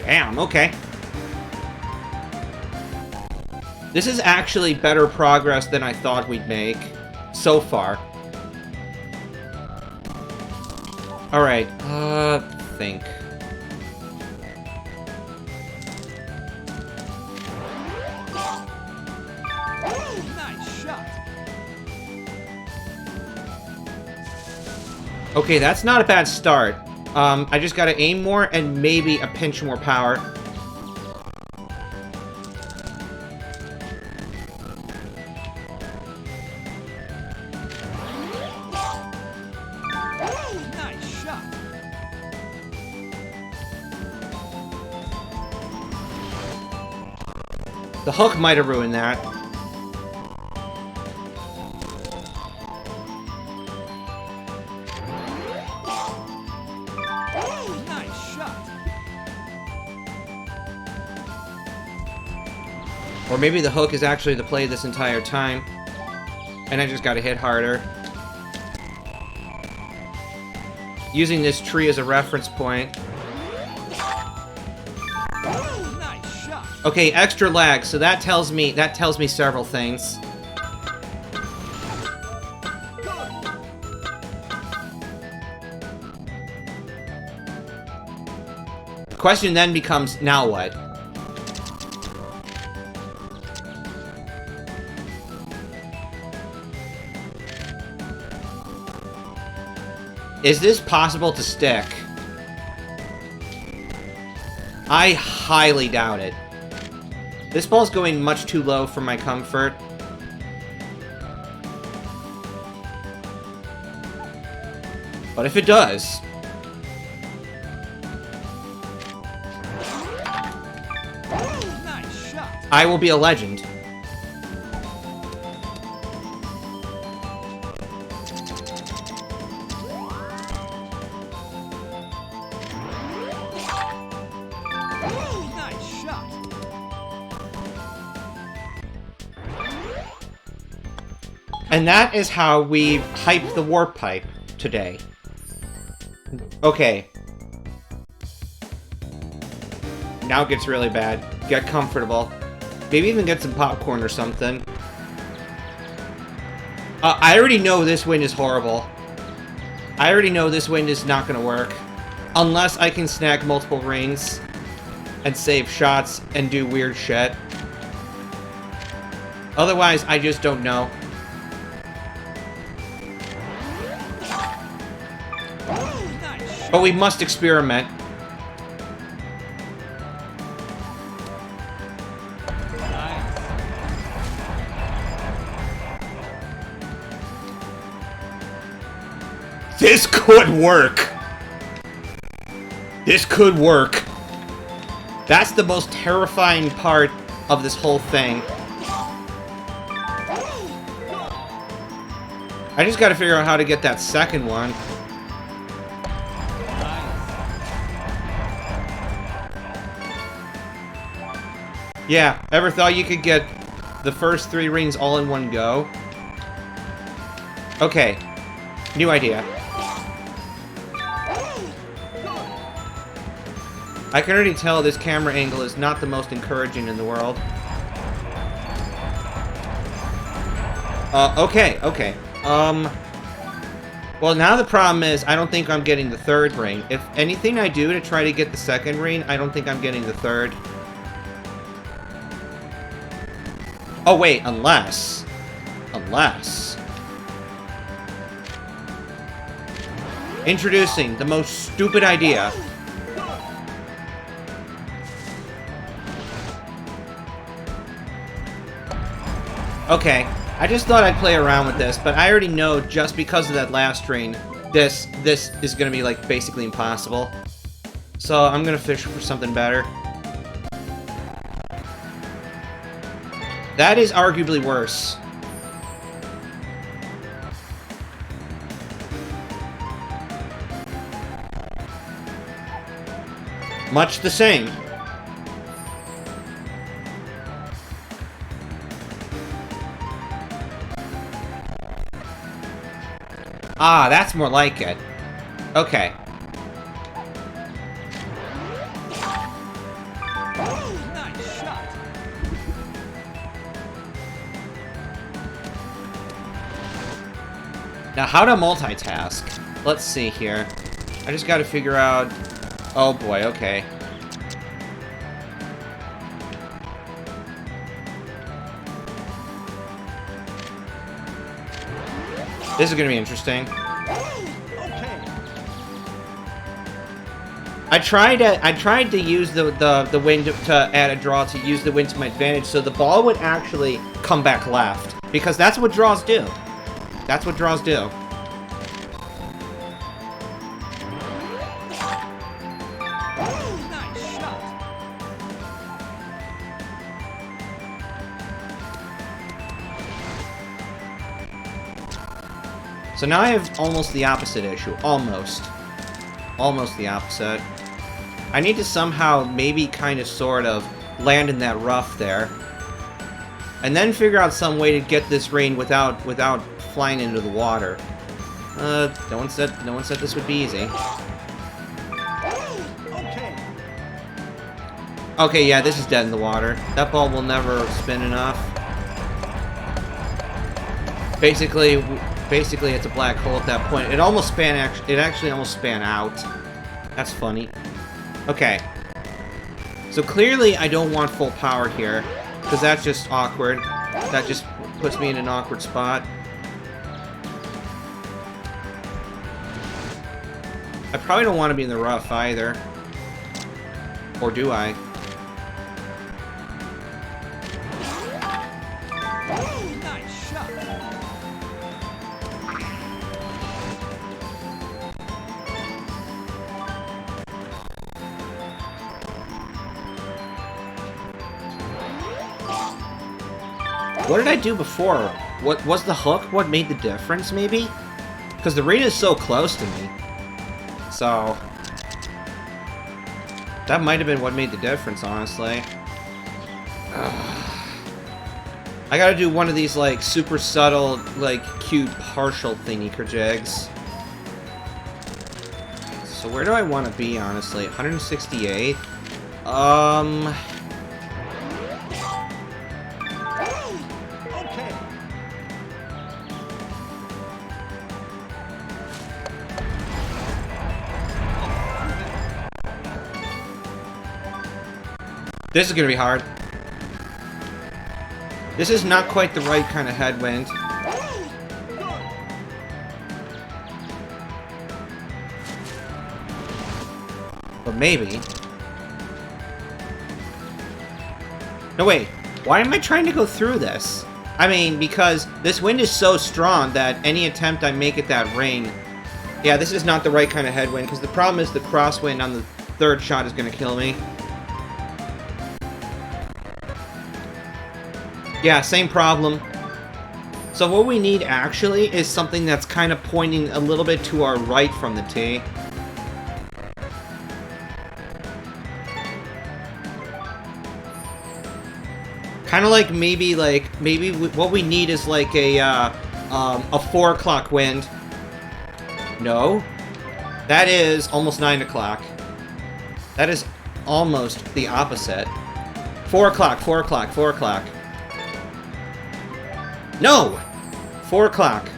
Damn, okay. This is actually better progress than I thought we'd make so far. Alright, think. Nice shot. Okay, that's not a bad start. I just gotta aim more and maybe a pinch more power. Nice shot. The hook might have ruined that. Nice shot. Or maybe the hook is actually the play this entire time. And I just gotta hit harder. Using this tree as a reference point. Nice shot. Okay, extra lag, so that tells me several things. The question then becomes, now what? Is this possible to stick? I highly doubt it. This ball's going much too low for my comfort. But if it does... Nice shot. I will be a legend. Nice shot. And that is how we hype the warp pipe today. Okay. Now it gets really bad. Get comfortable. Maybe even get some popcorn or something. I already know this wind is horrible. I already know this wind is not gonna work. Unless I can snag multiple rings and save shots and do weird shit. Otherwise, I just don't know. But we must experiment. This could work. This could work. That's the most terrifying part of this whole thing. I just gotta figure out how to get that second one. Yeah, ever thought you could get the first 3 rings all in one go? Okay, new idea. I can already tell this camera angle is not the most encouraging in the world. Okay. Well, now the problem is, I don't think I'm getting the 3rd ring. If anything I do to try to get the 2nd ring, I don't think I'm getting the 3rd. Oh, wait, unless... Introducing the most stupid idea. Okay, I just thought I'd play around with this, but I already know just because of that last ring, this is gonna be, like, basically impossible. So I'm gonna fish for something better. That is arguably worse. Much the same. Ah, that's more like it. Okay. Now, how to multitask? Let's see here. I just gotta figure out... Oh boy, okay. This is gonna be interesting. I tried to use the wind to add a draw, to use the wind to my advantage, so the ball would actually come back left. Because that's what draws do. That's what draws do. Nice shot. So now I have almost the opposite issue. Almost. Almost the opposite. I need to somehow, maybe kind of sort of, land in that rough there. And then figure out some way to get this rain without flying into the water. No one said this would be easy. Okay, yeah, this is dead in the water. That ball will never spin enough. Basically, it's a black hole at that point. It actually almost span out. That's funny. Okay. So clearly I don't want full power here, because that's just awkward. That just puts me in an awkward spot. I probably don't want to be in the rough either. Or do I? Nice shot. What did I do before? What was the hook? What made the difference, maybe? Because the rain is so close to me. So... that might have been what made the difference, honestly. I gotta do one of these, like, super subtle, like, cute partial thingy-kerjigs. So where do I want to be, honestly? 168? This is gonna be hard. This is not quite the right kind of headwind. But maybe. No, wait. Why am I trying to go through this? I mean, because this wind is so strong that any attempt I make at that ring... Yeah, this is not the right kind of headwind, because the problem is the crosswind on the third shot is gonna kill me. Yeah, same problem. So what we need, actually, is something that's kind of pointing a little bit to our right from the tee. Kind of like, maybe what we need is like a 4 o'clock wind. No. That is almost 9 o'clock. That is almost the opposite. 4 o'clock, 4 o'clock, 4 o'clock. No! 4 o'clock.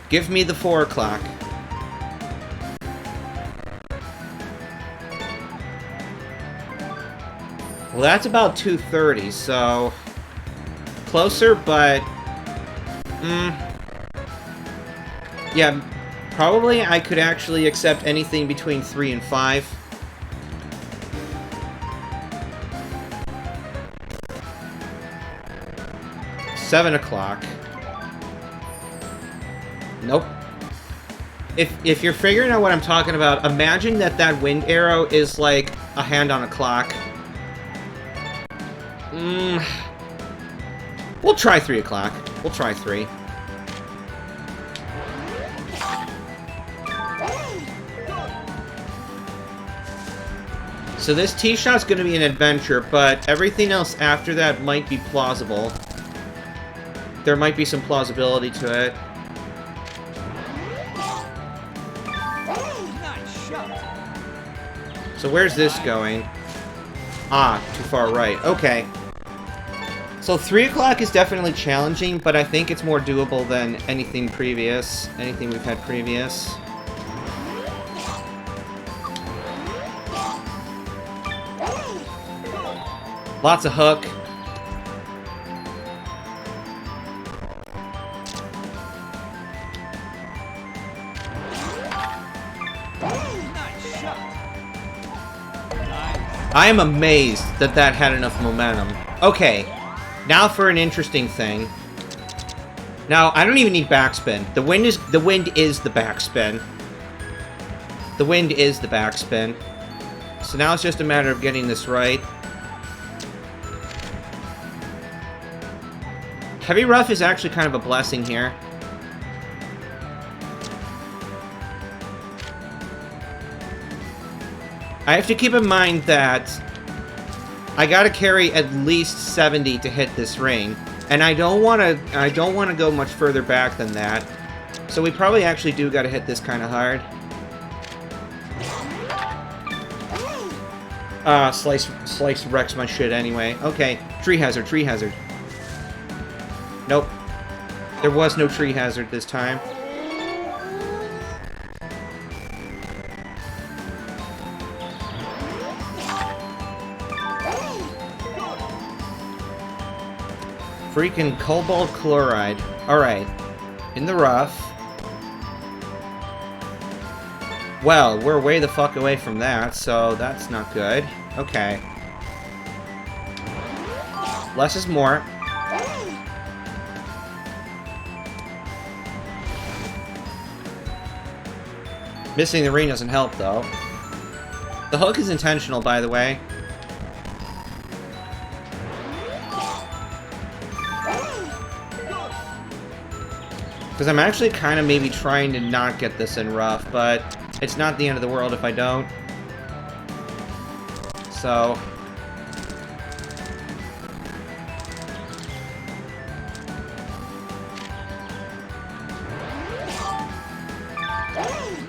Give me the 4 o'clock. Well, that's about 2:30, so... closer, but... yeah, probably I could actually accept anything between 3 and 5. $7 o'clock. Nope. If you're figuring out what I'm talking about, imagine that wind arrow is like a hand on a clock. We'll try 3 o'clock. We'll try 3. So this tee shot's gonna be an adventure, but everything else after that might be plausible. There might be some plausibility to it. Nice shot. So where's this going? Ah, too far right. Okay. So 3 o'clock is definitely challenging, but I think it's more doable than anything we've had previous. Lots of hook. Nice shot. Nice. I am amazed that that had enough momentum. Okay, now for an interesting thing. Now, I don't even need backspin. The wind is the backspin. The wind is the backspin. So now it's just a matter of getting this right. Heavy rough is actually kind of a blessing here. I have to keep in mind that I gotta carry at least 70 to hit this ring, and I don't want to go much further back than that. So we probably actually do gotta hit this kind of hard. Slice wrecks my shit anyway. Okay, tree hazard, tree hazard. Nope. There was no tree hazard this time. Freaking cobalt chloride. Alright. In the rough. Well, we're way the fuck away from that, so that's not good. Okay. Less is more. Missing the ring doesn't help, though. The hook is intentional, by the way. Because I'm actually kind of maybe trying to not get this in rough, but it's not the end of the world if I don't. So...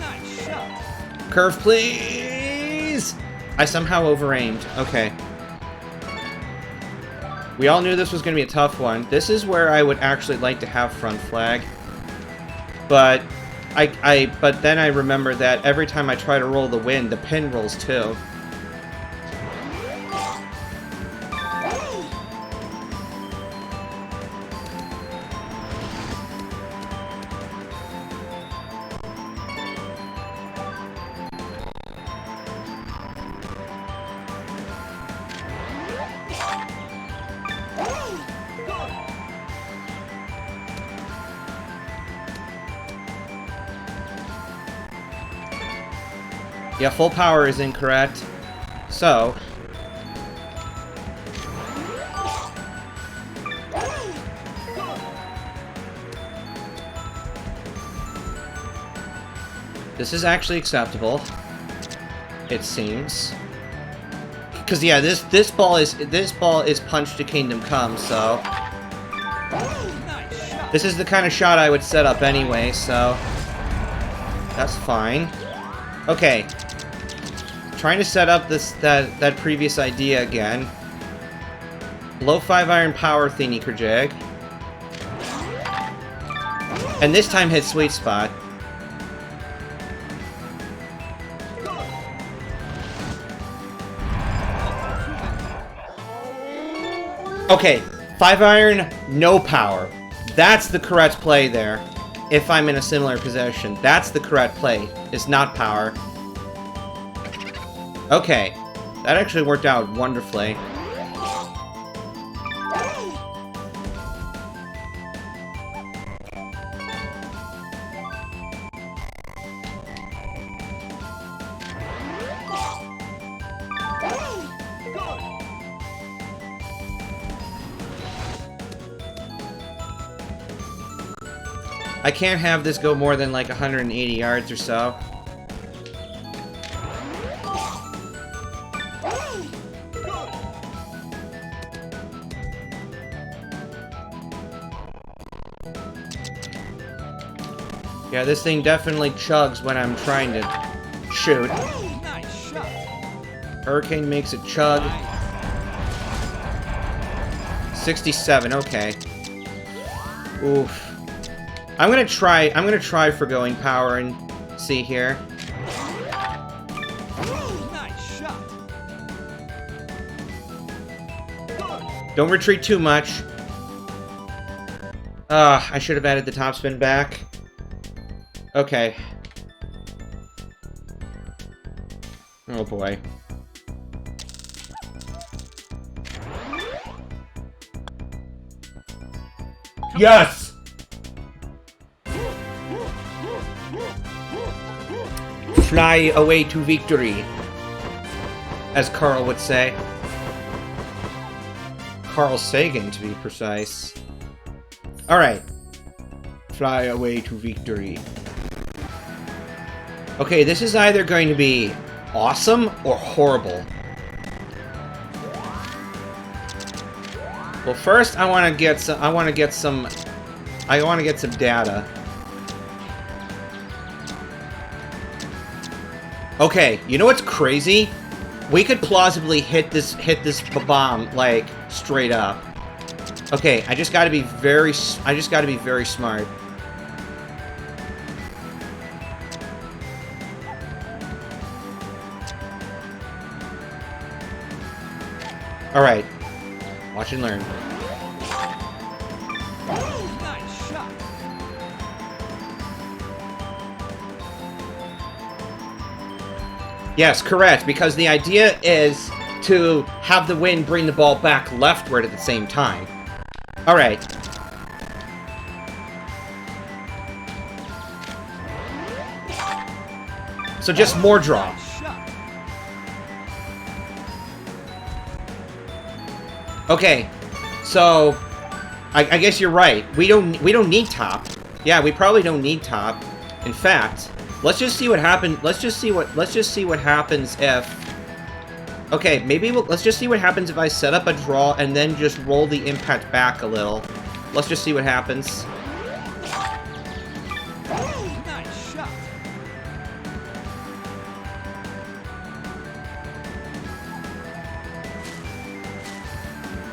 Nice shot. Curve, please! I somehow over-aimed. Okay. We all knew this was going to be a tough one. This is where I would actually like to have front flag. But but then I remember that every time I try to roll the wind, the pin rolls too. Yeah, full power is incorrect. So... this is actually acceptable. It seems. Because yeah, this ball is punch to kingdom come, so... this is the kind of shot I would set up anyway, so... that's fine. Okay. Trying to set up that previous idea again. Low 5-iron power thingy kerjig. And this time hit sweet spot. Okay, 5-iron, no power. That's the correct play there. If I'm in a similar position. That's the correct play. It's not power. Okay, that actually worked out wonderfully. I can't have this go more than like 180 yards or so. Yeah, this thing definitely chugs when I'm trying to shoot. Nice shot. Hurricane makes it chug. Nice. 67, okay. Oof. I'm gonna try for going power and see here. Nice shot. Don't retreat too much. I should have added the top spin back. Okay. Oh boy. Yes! Fly away to victory, as Carl would say. Carl Sagan, to be precise. Alright. Fly away to victory. Okay, this is either going to be awesome or horrible. Well, first I want to get some data. Okay, you know what's crazy? We could plausibly hit this Bob-Omb like straight up. Okay, I just got to be very smart. All right. Watch and learn. Nice shot. Yes, correct, because the idea is to have the wind bring the ball back leftward at the same time. Alright. So just more draw. Okay, so I guess you're right. We don't need top. Yeah, we probably don't need top. In fact, let's just see what happens. Let's just see what happens if. Okay, maybe let's just see what happens if I set up a draw and then just roll the impact back a little. Let's just see what happens. Nice shot.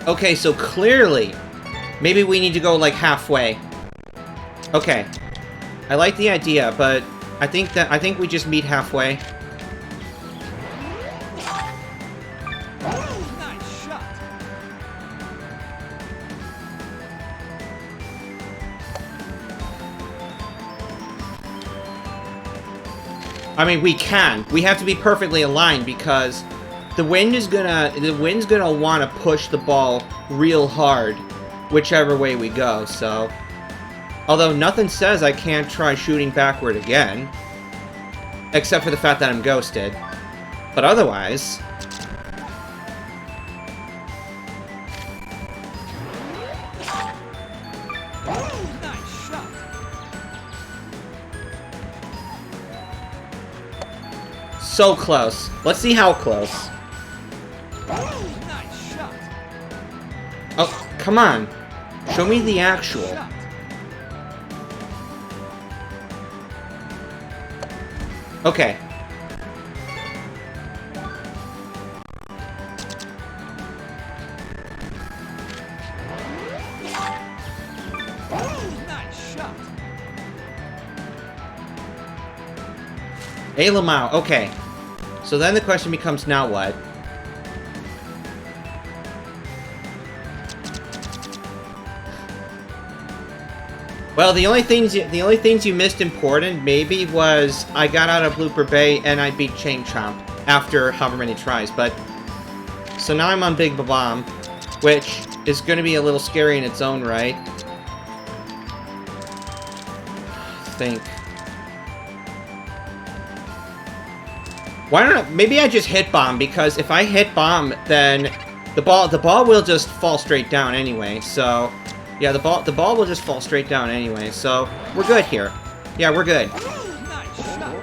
Okay, so clearly, maybe we need to go like halfway. Okay, I like the idea, but I think we just meet halfway. Nice shot. I mean, we can. We have to be perfectly aligned because the wind's gonna want to push the ball real hard, whichever way we go. So, although nothing says I can't try shooting backward again, except for the fact that I'm ghosted. But otherwise, Nice shot. so close. Let's see how close. Nice shot. Oh, come on. Show me the actual. Shot. Okay. Nice shot. A Lamau. Okay. So then the question becomes, now what? Well, the only things you missed important maybe was I got out of Blooper Bay and I beat Chain-Chomp after however many tries. But so now I'm on Big Bob-Omb, which is going to be a little scary in its own right. Think. Why don't I, maybe I just hit bomb, because if I hit bomb, then the ball will just fall straight down anyway. So yeah, the ball will just fall straight down anyway. So we're good here. Yeah, we're good. Nice shot.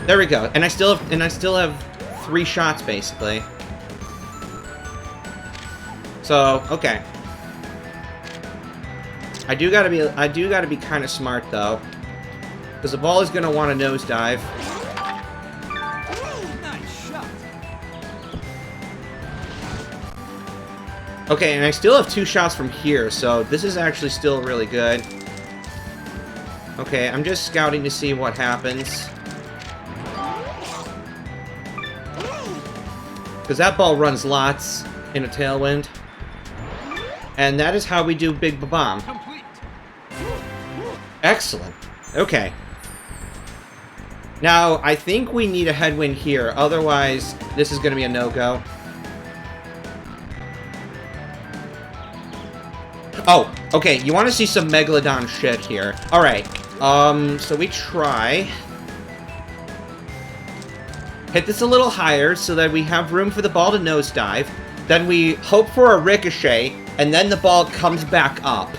There we go. And I still have 3 shots basically. So okay. I do gotta be kind of smart though, because the ball is gonna want to nosedive. Nice shot. Okay, and I still have 2 shots from here, so this is actually still really good. Okay, I'm just scouting to see what happens. Because that ball runs lots in a Tailwind. And that is how we do Big Bob-Omb. Complete. Excellent. Okay. Now, I think we need a Headwind here, otherwise this is going to be a no-go. Oh, okay, you want to see some Megalodon shit here. Alright, so we try... Hit this a little higher so that we have room for the ball to nosedive. Then we hope for a ricochet, and then the ball comes back up.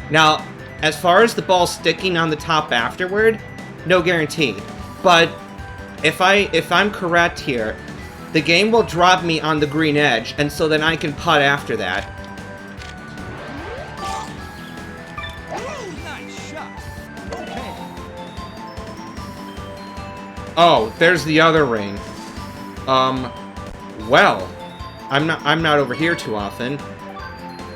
Now, as far as the ball sticking on the top afterward, no guarantee. But if I'm correct here, the game will drop me on the green edge, and so then I can putt after that. Nice shot. Okay. Oh, there's the other ring. Well, I'm not over here too often.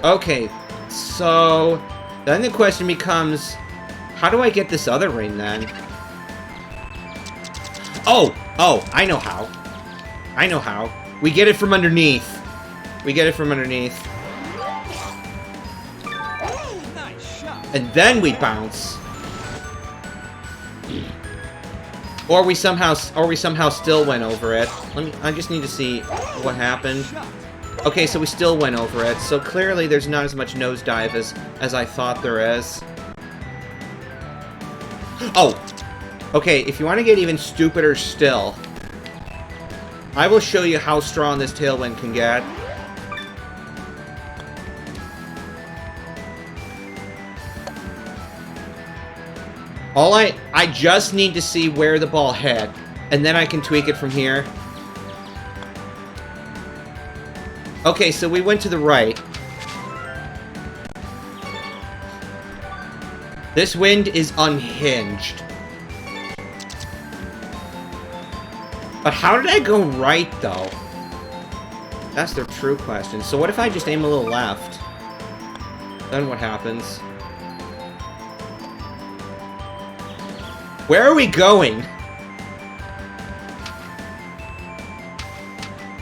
Okay, so then the question becomes, how do I get this other ring then? Oh, I know how. I know how. We get it from underneath. We get it from underneath. Nice shot. And then we bounce. Or we somehow still went over it. I just need to see what happened. Shot. Okay, so we still went over it. So clearly there's not as much nosedive as I thought there is. Oh! Okay, if you want to get even stupider still, I will show you how strong this Tailwind can get. I just need to see where the ball hit, and then I can tweak it from here. Okay, so we went to the right. This wind is unhinged. But how did I go right, though? That's the true question. So what if I just aim a little left? Then what happens? Where are we going?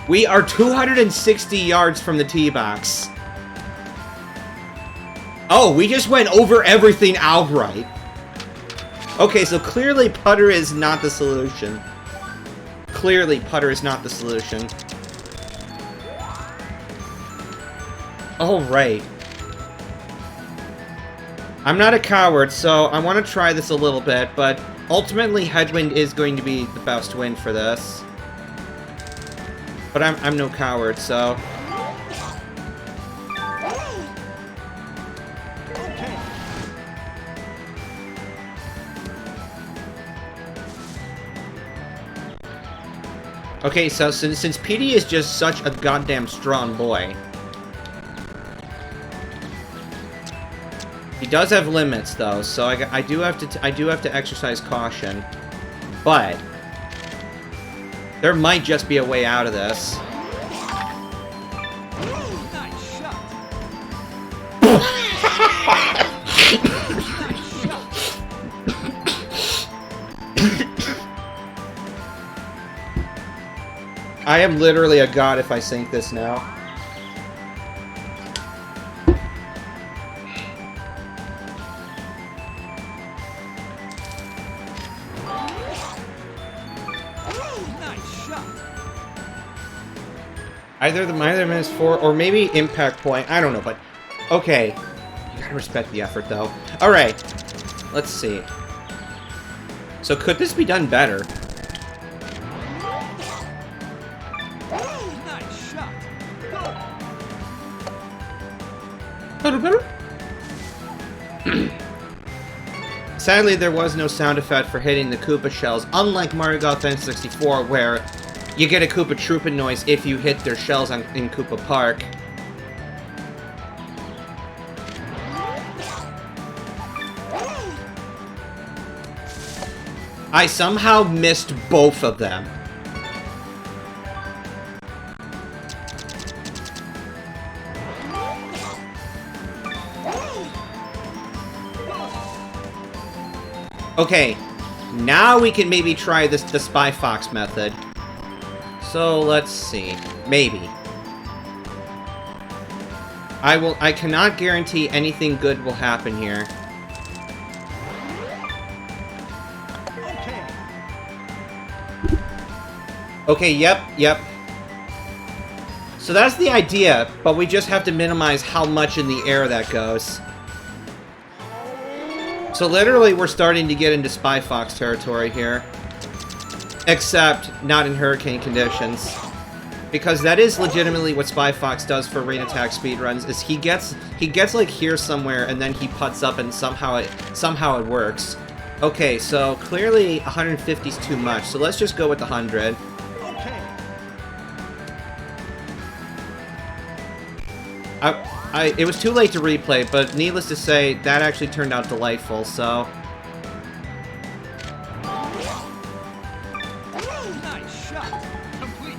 We are 260 yards from the tee box. Oh, we just went over everything outright. Okay, so clearly putter is not the solution. Clearly putter is not the solution. Oh, right. I'm not a coward, so I want to try this a little bit, but ultimately Headwind is going to be the best win for this. But I'm no coward, so... Okay, so since Petey is just such a goddamn strong boy, he does have limits though, so I do have to exercise caution, but there might just be a way out of this. Nice shot. I am literally a god if I sink this now. Nice shot. Either the minus 4 or maybe impact point. I don't know, but okay. You gotta respect the effort, though. All right, let's see. So could this be done better? Nice shot. Sadly, there was no sound effect for hitting the Koopa shells, unlike Mario Golf N64, where you get a Koopa trooping noise if you hit their shells in Koopa Park. I somehow missed both of them. Okay, now we can maybe try the Spy Fox method. So, let's see. Maybe. I cannot guarantee anything good will happen here. Okay. Okay, yep. So that's the idea, but we just have to minimize how much in the air that goes. So literally, we're starting to get into Spy Fox territory here. Except, not in hurricane conditions. Because that is legitimately what Spy Fox does for rain attack speedruns, is he gets like here somewhere, and then he putts up, and somehow it works. Okay, so clearly 150 is too much, so let's just go with 100. Okay. It was too late to replay, but needless to say, that actually turned out delightful, so... Nice shot. Complete.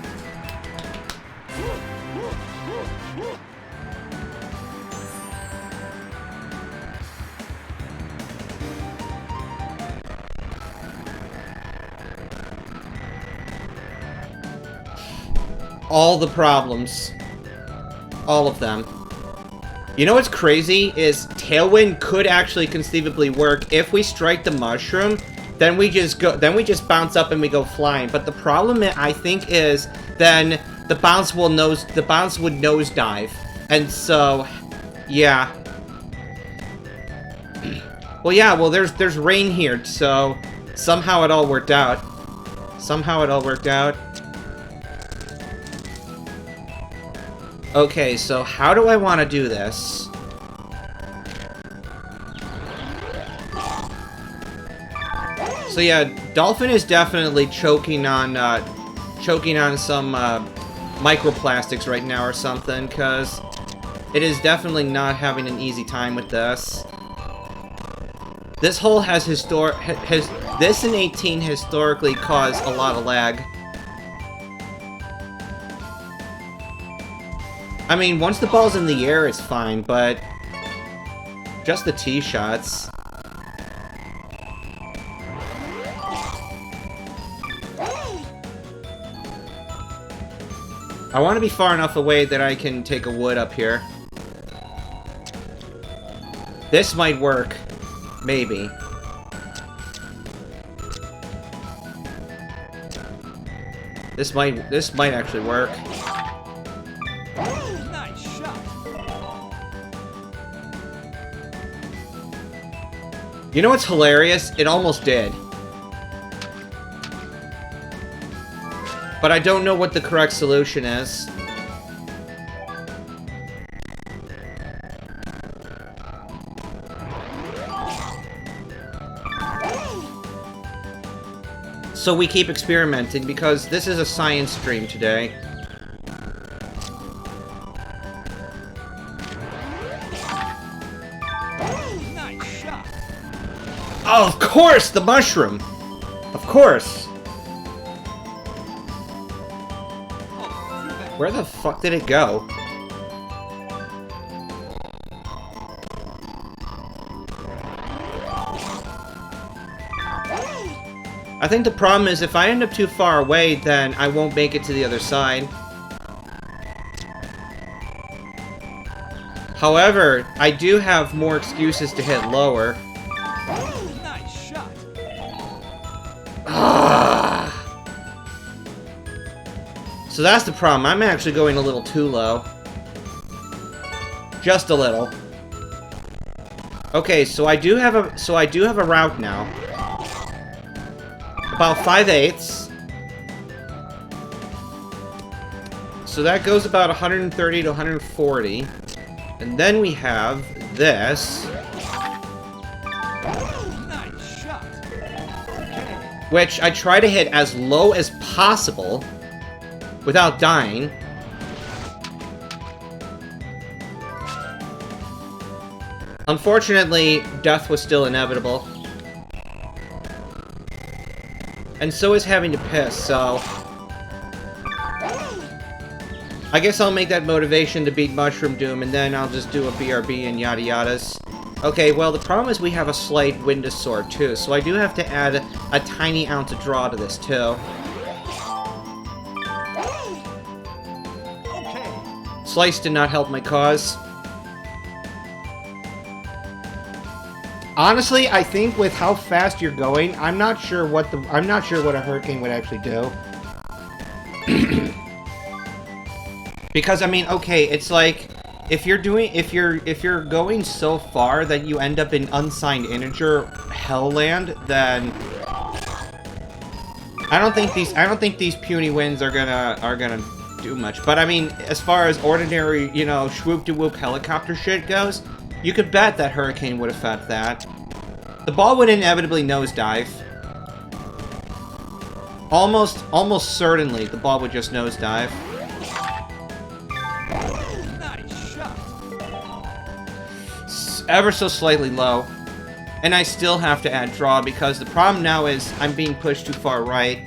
All the problems. All of them. You know what's crazy is Tailwind could actually conceivably work if we strike the mushroom. Then we just bounce up and we go flying. But the problem I think is then the bounce would nosedive, and so yeah. Well, there's rain here, so somehow it all worked out. Okay, so how do I want to do this? So yeah, Dolphin is definitely choking on some microplastics right now or something, because it is definitely not having an easy time with this. This hole has this in 18 historically caused a lot of lag. I mean, once the ball's in the air, it's fine, but just the tee shots. I want to be far enough away that I can take a wood up here. This might work. Maybe. This might actually work. Nice shot. You know what's hilarious? It almost did. But I don't know what the correct solution is. So we keep experimenting because this is a science stream today. Nice shot. Oh, of course, the mushroom. Of course. Where the fuck did it go? I think the problem is if I end up too far away, then I won't make it to the other side. However, I do have more excuses to hit lower. Nice shot. So that's the problem. I'm actually going a little too low. Just a little. Okay, so I do have a route now. About 5/8. So that goes about 130 to 140. And then we have this. Nice shot. Okay. Which I try to hit as low as possible without dying. Unfortunately, death was still inevitable. And so is having to piss, so... I guess I'll make that motivation to beat Mushroom Doom, and then I'll just do a BRB and yada yadas. Okay, well, the problem is we have a slight wind of sword, too, so I do have to add a tiny ounce of draw to this, too. Okay. Slice did not help my cause. Honestly, I think with how fast you're going, I'm not sure what a hurricane would actually do. Because I mean, okay, it's like if you're going so far that you end up in unsigned integer hellland, then I don't think these puny winds are gonna do much. But I mean, as far as ordinary, you know, swoop-de-whoop helicopter shit goes, you could bet that hurricane would affect that. The ball would inevitably nosedive. Almost certainly, the ball would just nosedive. Nice shot. Ever so slightly low. And I still have to add draw because the problem now is I'm being pushed too far right.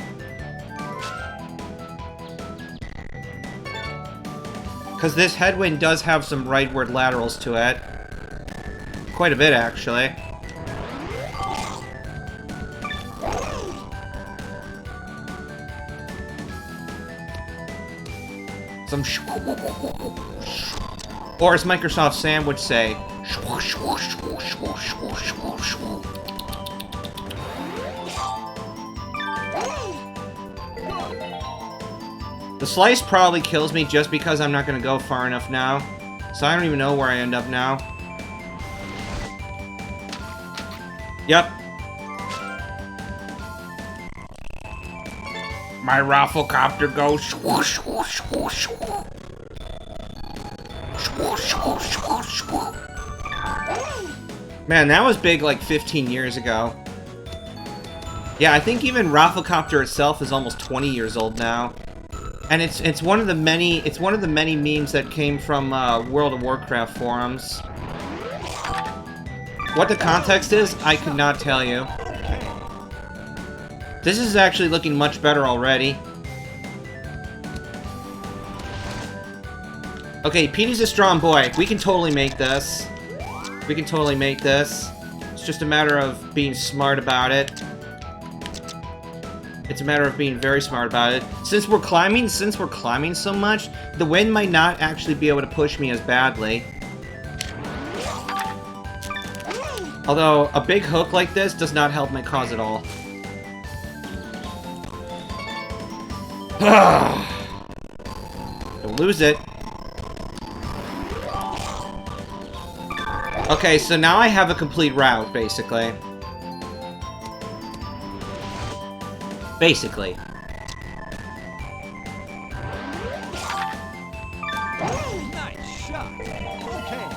Because this headwind does have some rightward laterals to it. Quite a bit, actually. Some or as Microsoft Sam would say, the slice probably kills me just because I'm not going to go far enough now. So I don't even know where I end up now. Yep. My rafflecopter goes swoosh, swoosh, swoosh, swoosh. Swoosh, swoosh, swoosh, swoosh. Man, that was big like 15 years ago. Yeah, I think even rafflecopter itself is almost 20 years old now. And it's one of the many memes that came from World of Warcraft forums. What the context is, I could not tell you. This is actually looking much better already. Okay, Petey's a strong boy. We can totally make this. We can totally make this. It's just a matter of being smart about it. It's a matter of being very smart about it. Since we're climbing so much, the wind might not actually be able to push me as badly. Although, a big hook like this does not help my cause at all. Don't lose it. Okay, so now I have a complete route, basically. Basically. Nice shot. Okay.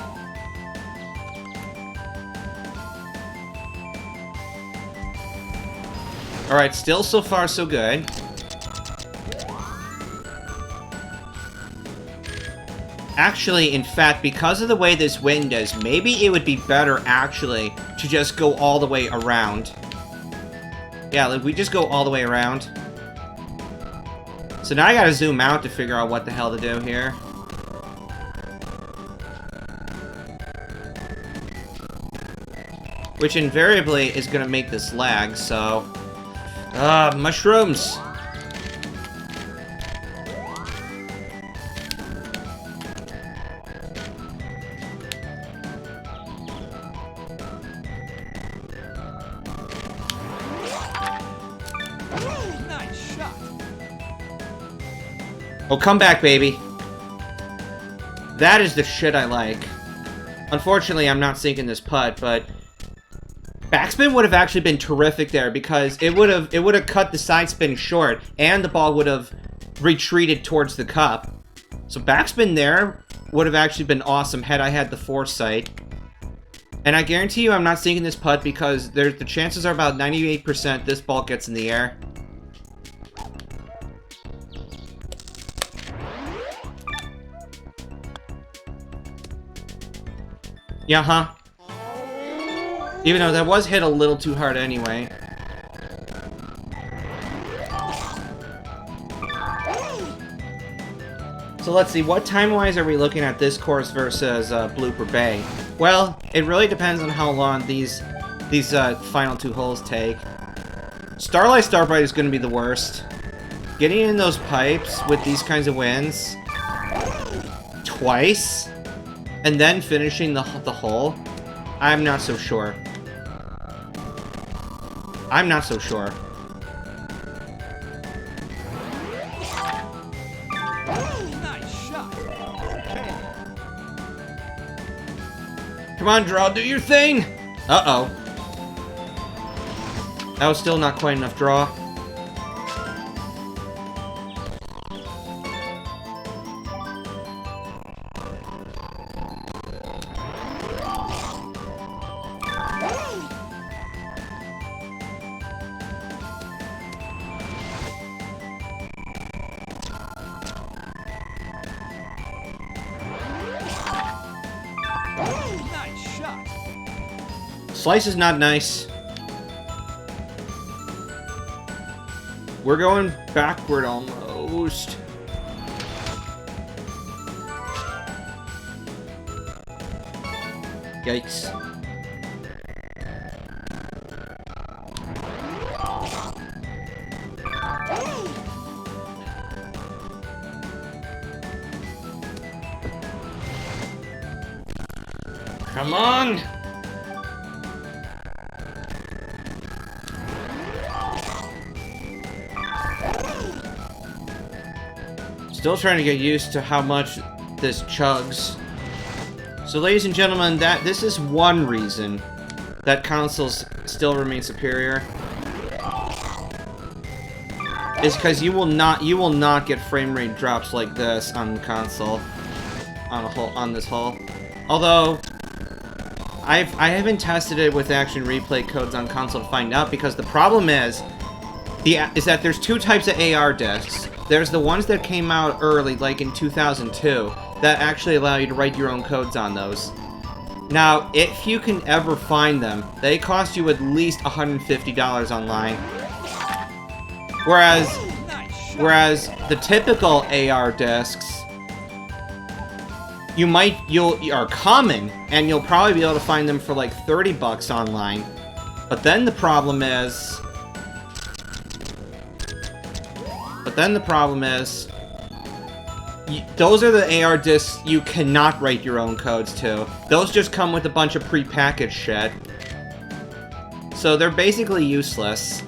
Alright, still so far so good. Actually, in fact, because of the way this wind is, maybe it would be better, actually, to just go all the way around. Yeah, like, we just go all the way around. So now I gotta zoom out to figure out what the hell to do here. Which invariably is gonna make this lag, so... mushrooms! Oh, come back, baby. That is the shit I like. Unfortunately, I'm not sinking this putt, but backspin would have actually been terrific there because it would have cut the side spin short and the ball would have retreated towards the cup. So backspin there would have actually been awesome had I had the foresight. And I guarantee you I'm not sinking this putt because the chances are about 98% this ball gets in the air. Yeah, huh? Even though that was hit a little too hard anyway. So let's see, what time-wise are we looking at this course versus Blooper Bay? Well, it really depends on how long these final 2 holes take. Starlight Starbright is going to be the worst. Getting in those pipes with these kinds of winds twice, and then finishing the hole, I'm not so sure. I'm not so sure. Nice shot. Okay. Come on, draw, do your thing! Uh-oh. That was still not quite enough draw. Nice shot. Slice is not nice. We're going backward almost. Yikes. Come on! Still trying to get used to how much this chugs. So ladies and gentlemen, this is one reason that consoles still remain superior. Is because you will not get frame rate drops like this on the console on this hull. Although I haven't tested it with action replay codes on console to find out, because the problem is that there's 2 types of AR discs. There's the ones that came out early, like in 2002, that actually allow you to write your own codes on those. Now, if you can ever find them, they cost you at least $150 online. Whereas the typical AR discs, are common, and you'll probably be able to find them for like 30 bucks online. But then the problem is, those are the AR discs you cannot write your own codes to. Those just come with a bunch of pre-packaged shit. So they're basically useless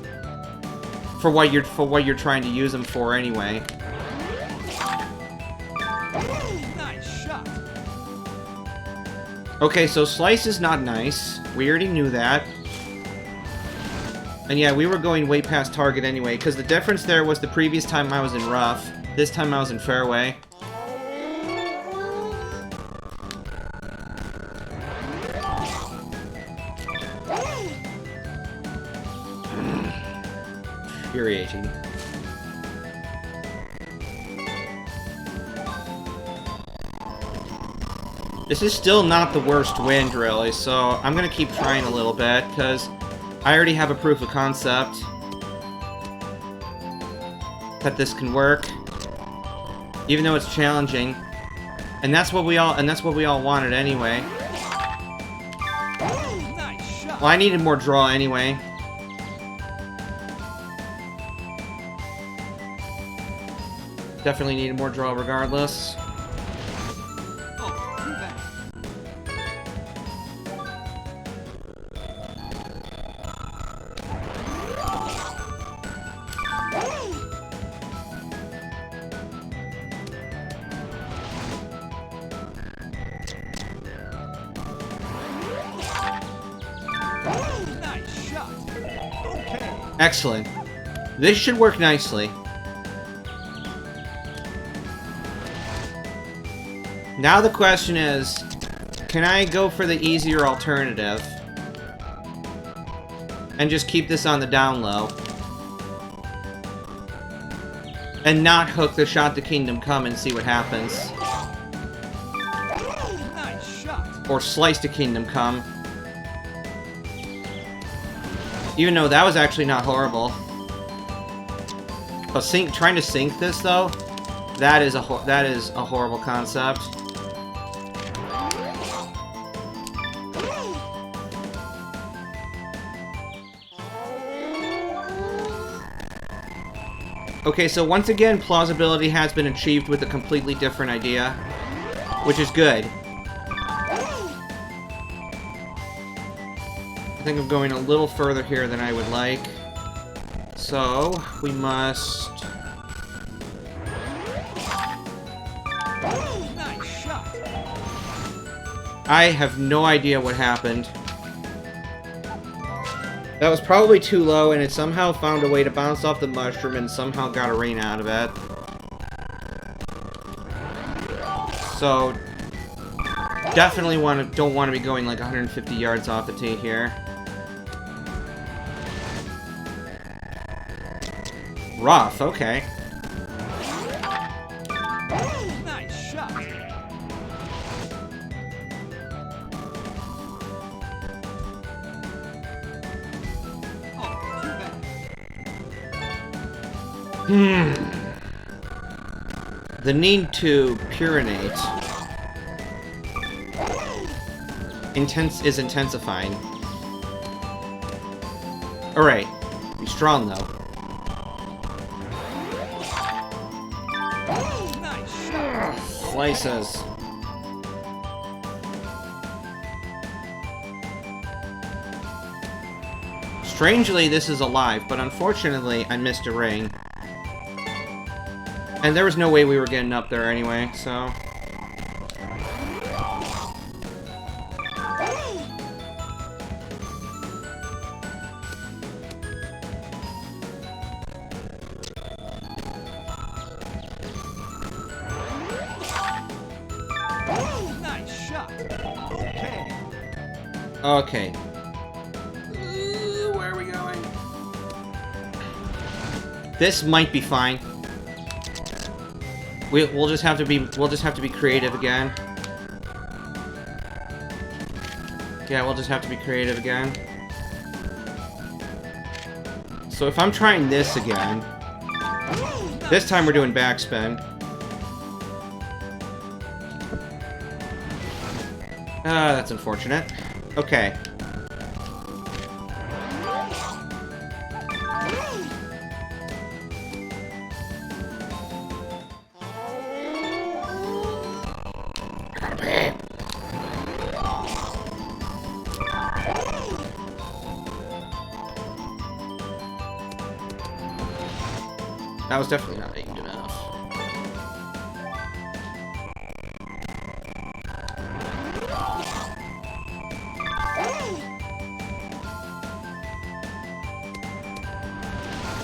for what you're trying to use them for anyway. Nice shot. Okay, so slice is not nice. We already knew that. And yeah, we were going way past target anyway, because the difference there was the previous time I was in rough. This time I was in fairway. Infuriating. This is still not the worst wind, really, so I'm gonna keep trying a little bit, because I already have a proof of concept that this can work, even though it's challenging, and that's what we all wanted anyway. Well, I needed more draw anyway. Definitely needed more draw regardless. Excellent. This should work nicely. Now the question is, can I go for the easier alternative and just keep this on the down low and not hook the shot to Kingdom Come and see what happens? Nice shot. Or slice to Kingdom Come. Even though that was actually not horrible. But trying to sync this though, that is a horrible concept. Okay, so once again, plausibility has been achieved with a completely different idea, which is good. I think I'm going a little further here than I would like. So, we must... Nice shot. I have no idea what happened. That was probably too low, and it somehow found a way to bounce off the mushroom and somehow got a rain out of it. So, definitely don't want to be going like 150 yards off the tee here. Rough, okay. Nice shot. Oh, too bad. The need to Piranate is intensifying. Alright. Be strong, though. Nice shot. Slices. Strangely, this is alive, but unfortunately, I missed a ring. And there was no way we were getting up there anyway, so... Nice shot. Okay. Okay. Where are we going? This might be fine. We'll just have to be creative again. Yeah, we'll just have to be creative again. So if I'm trying this again, this time we're doing backspin. That's unfortunate. Okay. That was definitely not aimed enough.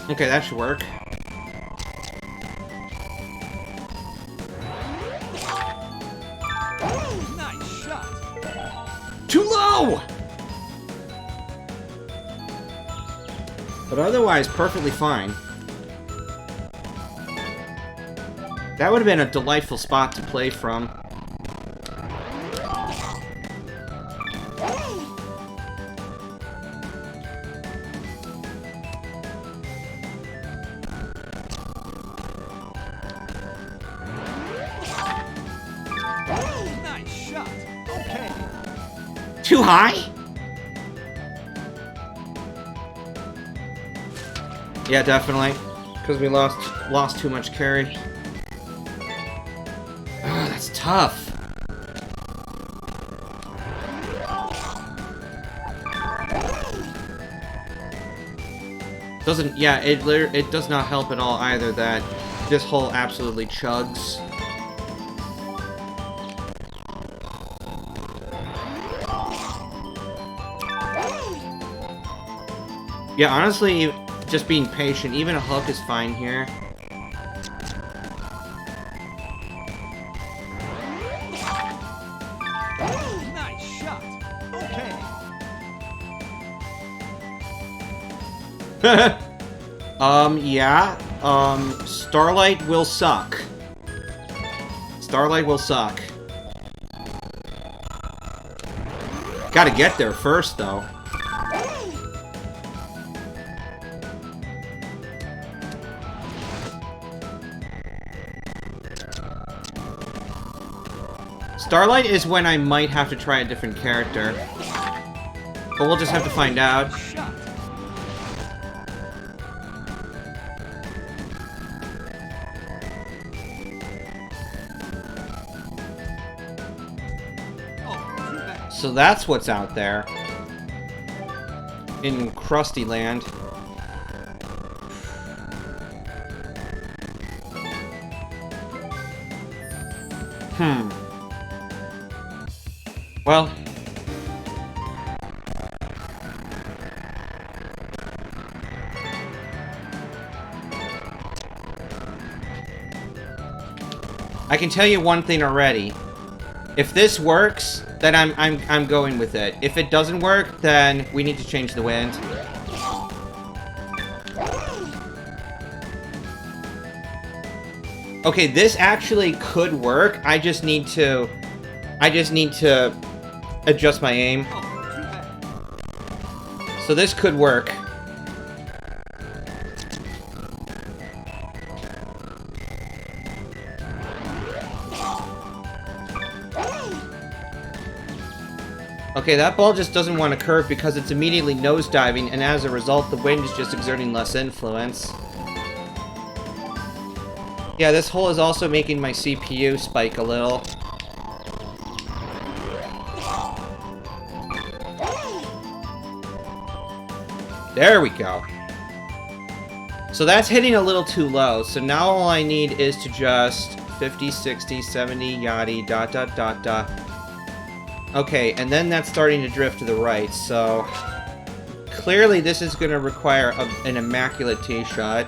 Okay, that should work. Nice shot. Too low! But otherwise, perfectly fine. That would have been a delightful spot to play from. Nice shot. Okay. Too high? Yeah, definitely. Because we lost too much carry. That's tough. It does not help at all either that this hole absolutely chugs. Yeah, honestly, just being patient, even a hook is fine here. Nice shot. Okay. Yeah. Starlight will suck. Starlight will suck. Gotta get there first, though. Starlight is when I might have to try a different character. But we'll just have to find out. Shot. So that's what's out there. In Krusty Land. Well. I can tell you one thing already. If this works, then I'm going with it. If it doesn't work, then we need to change the wind. Okay, this actually could work. I just need to adjust my aim. So this could work. Okay, that ball just doesn't want to curve because it's immediately nosediving, and as a result, the wind is just exerting less influence. Yeah, this hole is also making my CPU spike a little. There we go. So that's hitting a little too low, so now all I need is to just 50, 60, 70, yaddy, dot, dot, dot, dot. Okay, and then that's starting to drift to the right, so clearly this is going to require an immaculate tee shot.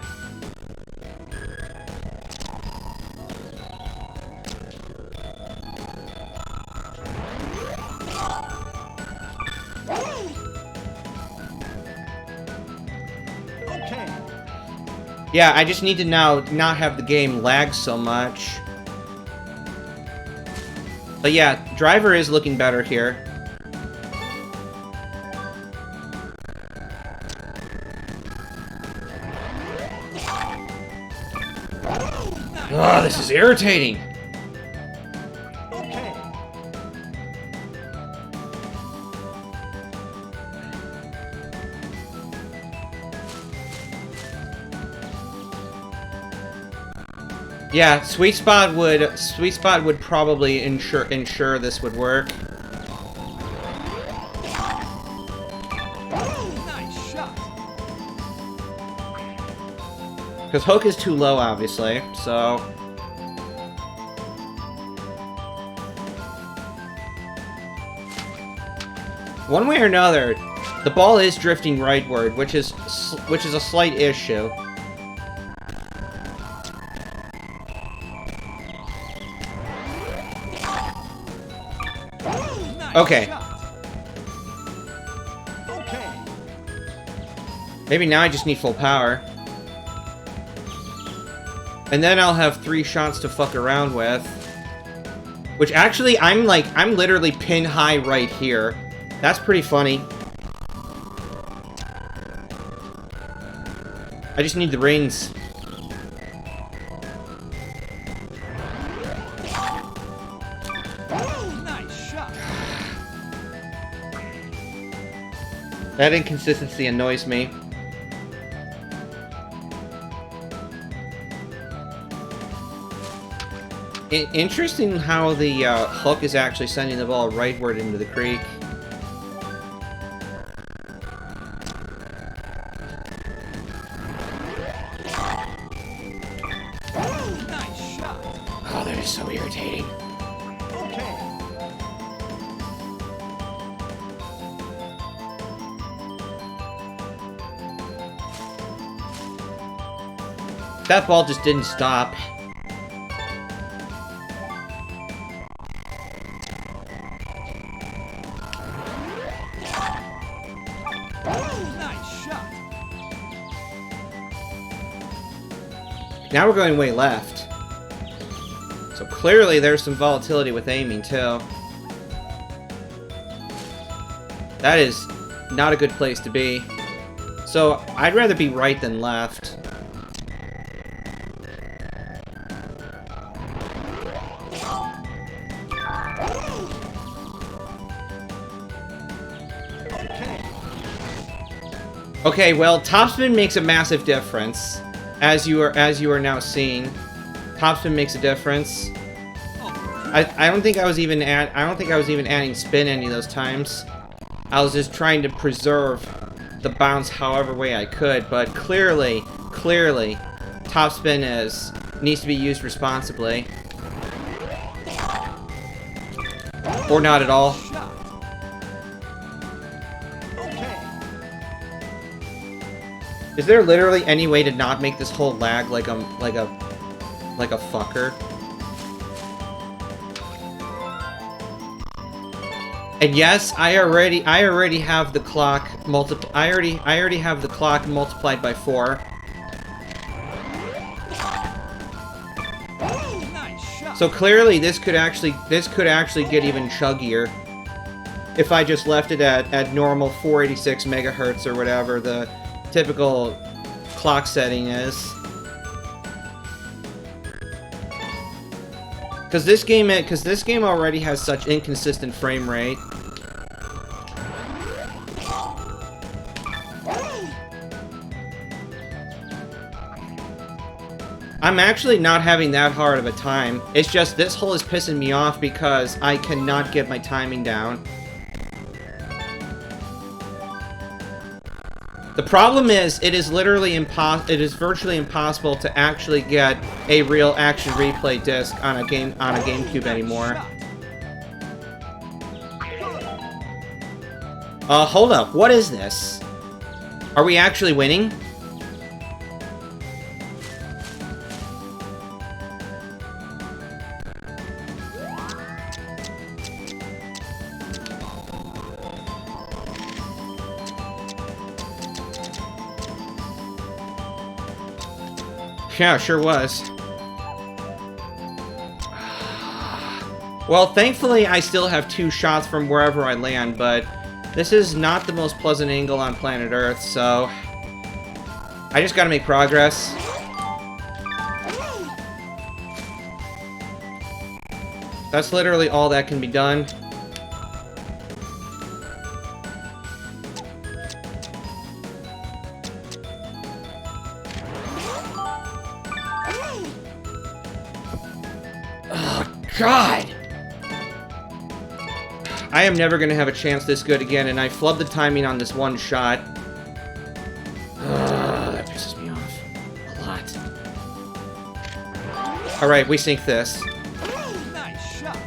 Okay. Yeah, I just need to now not have the game lag so much. But yeah, driver is looking better here. Oh, this is irritating. Okay. Yeah, Sweet Spot would probably ensure this would work. Nice shot. Because Hook is too low, obviously, so... One way or another, the ball is drifting rightward, which is a slight issue. Okay. Okay. Maybe now I just need full power. And then I'll have 3 shots to fuck around with. Which actually, I'm literally pin high right here. That's pretty funny. I just need the rings. That inconsistency annoys me. Interesting how the hook is actually sending the ball rightward into the creek. Nice shot. Oh, that is so irritating. Okay. That ball just didn't stop. Nice shot. Now we're going way left. So clearly there's some volatility with aiming too. That is not a good place to be. So I'd rather be right than left. Okay, well, topspin makes a massive difference, as you are now seeing. Topspin makes a difference. I don't think I was even adding spin any of those times. I was just trying to preserve the bounce however way I could, but clearly, top spin needs to be used responsibly. Or not at all. Is there literally any way to not make this whole lag like a fucker? And yes, I already have the clock I already have the clock multiplied by 4. So clearly this could actually get even chuggier if I just left it at normal 486 megahertz or whatever the typical clock setting is. Because this game already has such inconsistent frame rate. I'm actually not having that hard of a time. It's just this hole is pissing me off because I cannot get my timing down. The problem is, it is virtually impossible to actually get a real action replay disc on a GameCube anymore. Hold up, what is this? Are we actually winning? Yeah, sure was. Well, thankfully, I still have 2 shots from wherever I land, but this is not the most pleasant angle on planet Earth, so I just gotta make progress. That's literally all that can be done. God! I am never gonna have a chance this good again, and I flubbed the timing on this one shot. That pisses me off a lot. Alright, we sink this. Nice shot.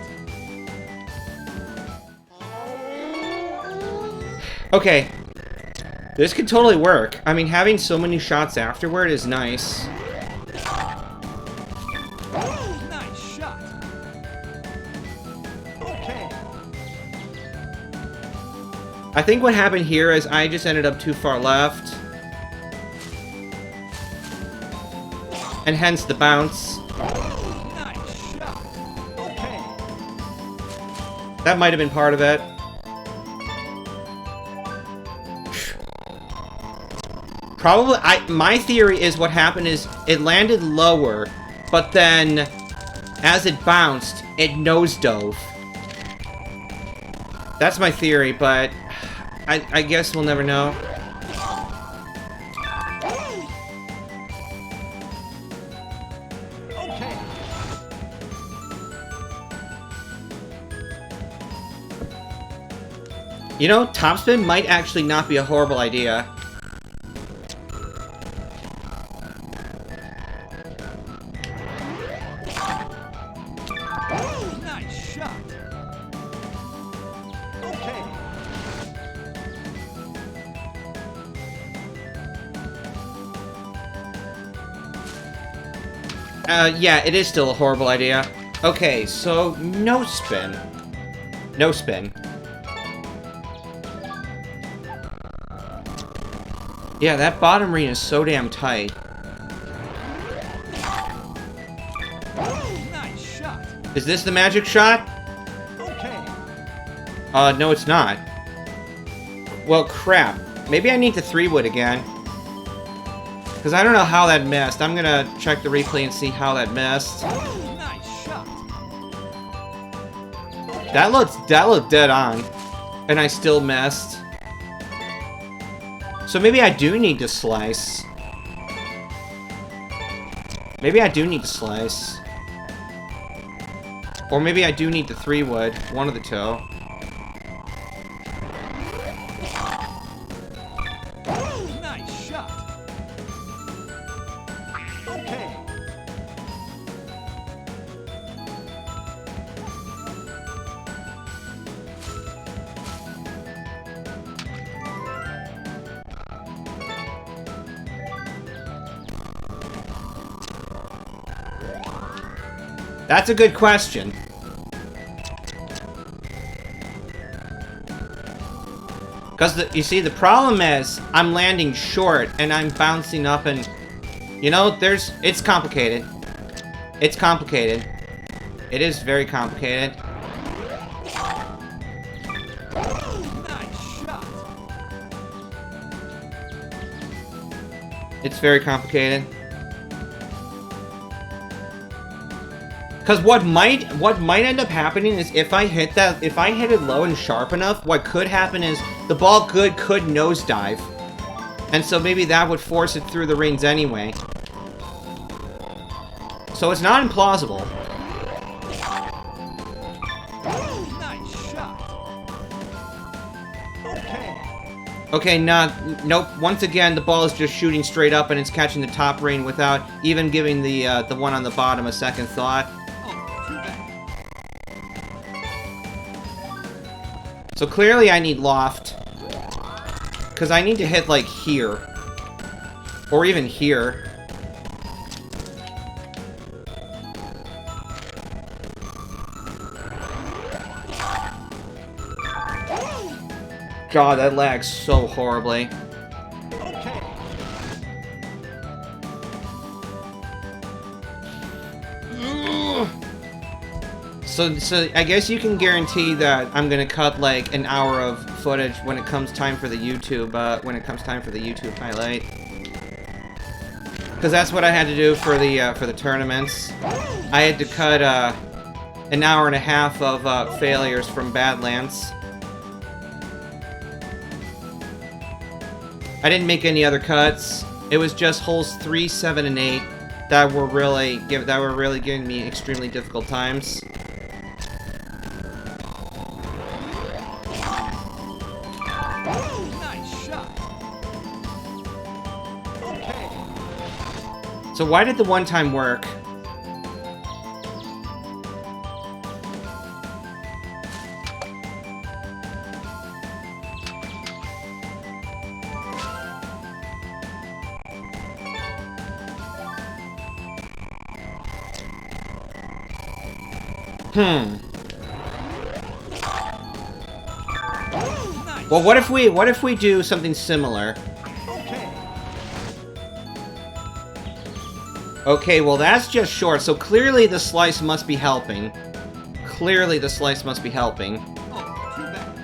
Okay. This could totally work. I mean, having so many shots afterward is nice. I think what happened here is I just ended up too far left. And hence the bounce. Nice shot. Okay. That might have been part of it. Probably, my theory is what happened is it landed lower, but then as it bounced, it nosedove. That's my theory, but I guess we'll never know. Okay. You know, topspin might actually not be a horrible idea. Nice shot. Okay. Yeah, it is still a horrible idea. Okay, so no spin. No spin. Yeah, that bottom ring is so damn tight. Nice shot. Is this the magic shot? Okay. No, it's not. Well, crap. Maybe I need to 3-wood again. Because I don't know how that missed. I'm gonna check the replay and see how that missed. Nice shot. That looked dead on. And I still missed. So maybe I do need to slice. Maybe I do need to slice. Or maybe I do need the 3-wood. One of the two. Nice shot. Okay. That's a good question. Because, you see, the problem is, I'm landing short, and I'm bouncing up, and... You know, it's complicated. It's complicated. It is very complicated. Nice shot. It's very complicated. Because what might end up happening is if I hit it low and sharp enough, what could happen is the ball could nosedive. And so maybe that would force it through the rings anyway. So it's not implausible. Nice shot. Okay. Okay, nope. Once again, the ball is just shooting straight up and it's catching the top ring without even giving the one on the bottom a second thought. Oh, too bad. So clearly I need loft. Because I need to hit, like, here. Or even here. God, that lags so horribly. Okay. So I guess you can guarantee that I'm gonna cut like an hour of footage when it comes time for the YouTube highlight. Because that's what I had to do for the tournaments. I had to cut an hour and a half of failures from Badlands. I didn't make any other cuts. It was just holes 3, 7, and 8 that were really giving me extremely difficult times. Nice shot. Okay. So why did the one time work? Well, what if we do something similar? Okay. Okay, well that's just short, so clearly the slice must be helping. Clearly the slice must be helping. Oh, too bad.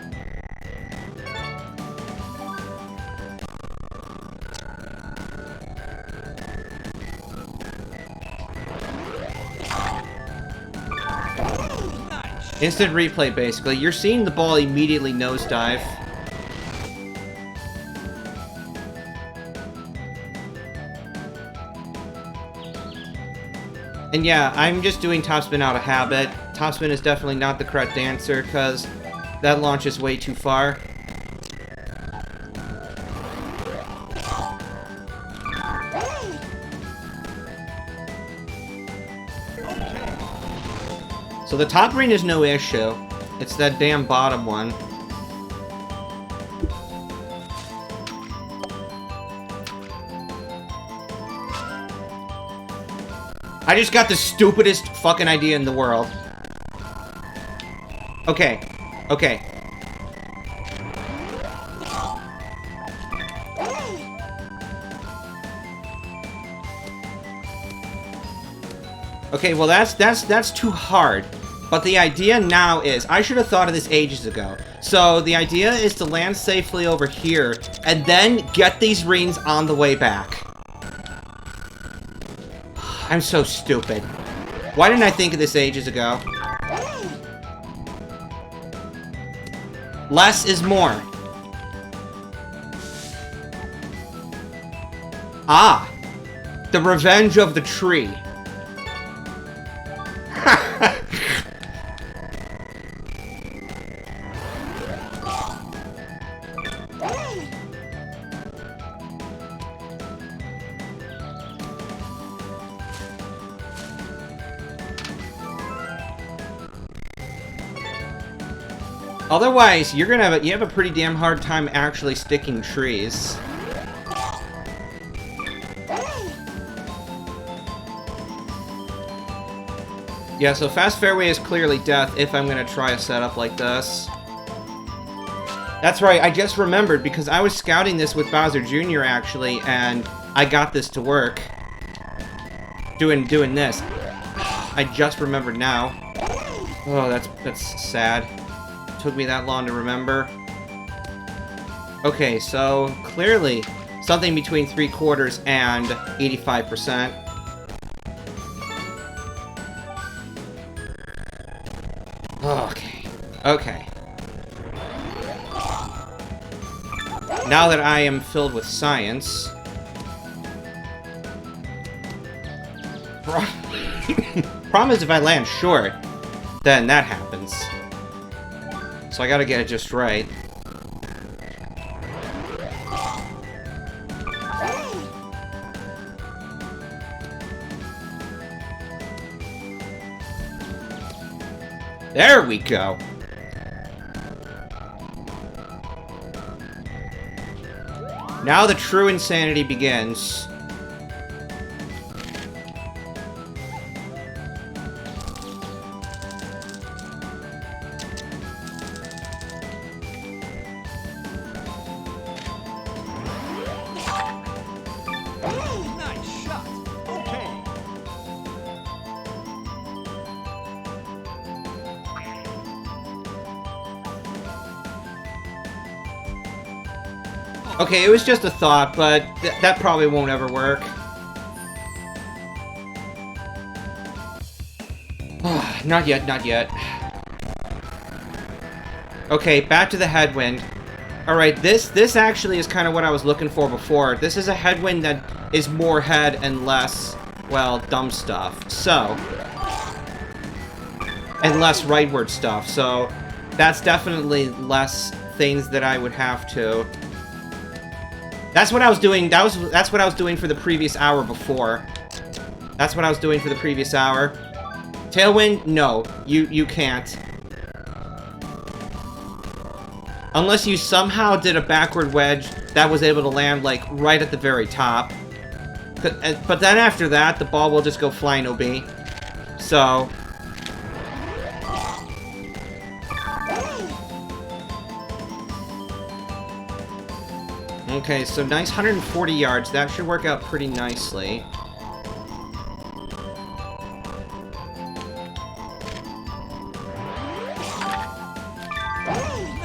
Nice. Instant replay, basically. You're seeing the ball immediately nosedive. And yeah, I'm just doing topspin out of habit. Topspin is definitely not the correct answer, because that launches way too far. So the top ring is no issue. It's that damn bottom one. I just got the stupidest fucking idea in the world. Okay. Okay. Okay, well that's too hard. But the idea now is, I should have thought of this ages ago. So the idea is to land safely over here, and then get these rings on the way back. I'm so stupid. Why didn't I think of this ages ago? Less is more. Ah! The revenge of the tree. Otherwise, you're gonna have you have a pretty damn hard time actually sticking trees. Yeah, so fast fairway is clearly death if I'm gonna try a setup like this. That's right, I just remembered because I was scouting this with Bowser Jr. actually, and I got this to work. Doing this. I just remembered now. Oh, that's sad. Took me that long to remember. Okay, so clearly something between 3/4 and 85%. Okay. Okay. Now that I am filled with science... Problem is if I land short, then that happens. So I gotta get it just right. There we go. Now the true insanity begins. Nice shot. Okay. Okay, it was just a thought, but that probably won't ever work. Not yet, not yet. Okay, back to the Headwind. Alright, this actually is kind of what I was looking for before. This is a Headwind that is more head and less, well, dumb stuff. So... and less rightward stuff, so... that's definitely less things that I would have to... That's what I was doing. That's what I was doing for the previous hour before. That's what I was doing for the previous hour. Tailwind? No, you can't. Unless you somehow did a backward wedge that was able to land like right at the very top. But then after that, the ball will just go flying OB. So. Okay, so nice 140 yards. That should work out pretty nicely.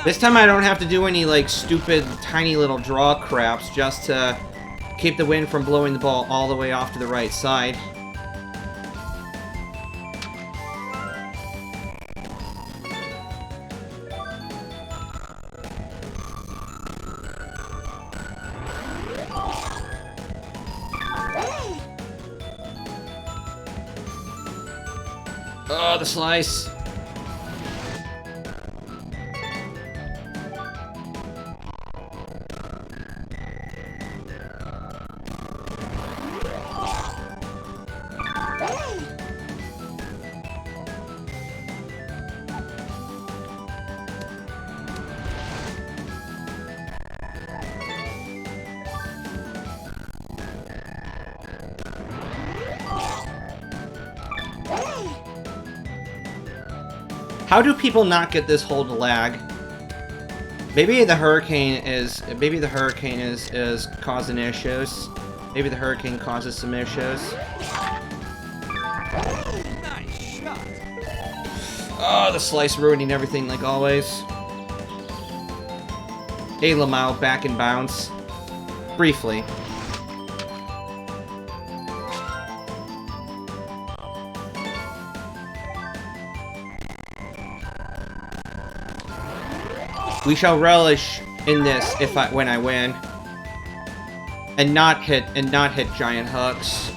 This time I don't have to do any, like, stupid, tiny little draw craps just to keep the wind from blowing the ball all the way off to the right side. Oh, the slice. How do people not get this hold lag? Maybe the hurricane is causing issues. Maybe the hurricane causes some issues. Nice shot. Oh, the slice ruining everything like always. Hey, Lamau, back in bounds. Briefly. We shall relish in this when I win, and not hit giant hooks.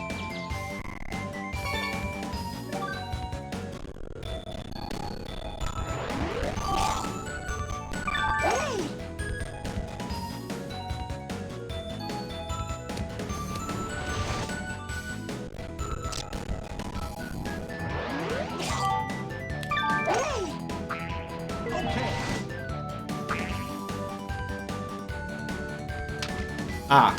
Ah.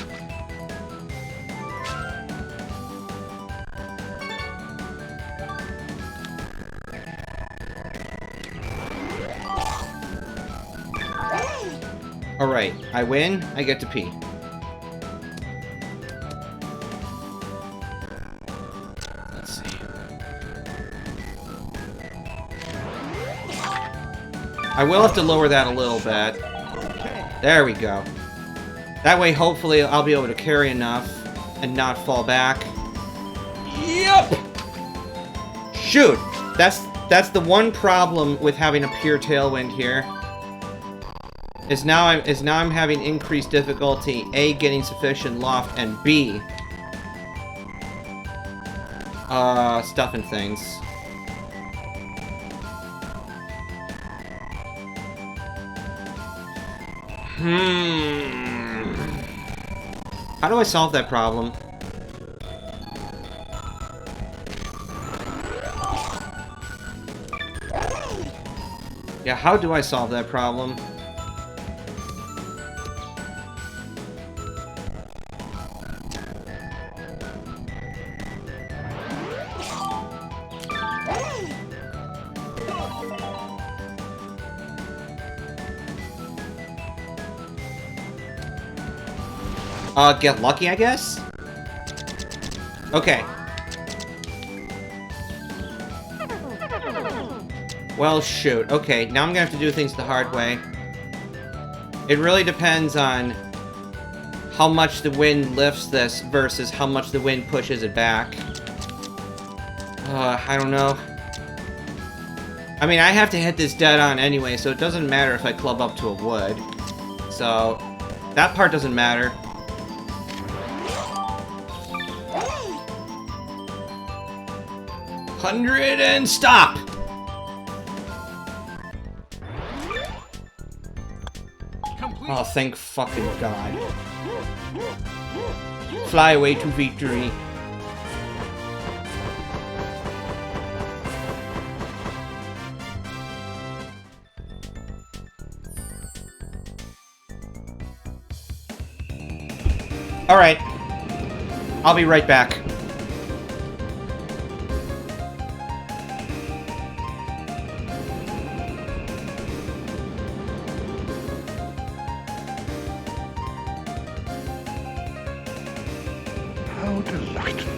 Alright, I win, I get to pee. Let's see. I will have to lower that a little bit. There we go. That way, hopefully, I'll be able to carry enough and not fall back. Yep! Shoot! That's the one problem with having a pure Tailwind here. Is now I'm having increased difficulty, A, getting sufficient loft, and B, stuffing things. How do I solve that problem? Yeah, how do I solve that problem? Get lucky, I guess? Okay. Well, shoot. Okay, now I'm gonna have to do things the hard way. It really depends on how much the wind lifts this versus how much the wind pushes it back. I don't know. I mean, I have to hit this dead on anyway, so it doesn't matter if I club up to a wood. So, that part doesn't matter. 100 and stop! Complete. Oh, thank fucking God. Fly away to victory. Alright. I'll be right back. How delightful.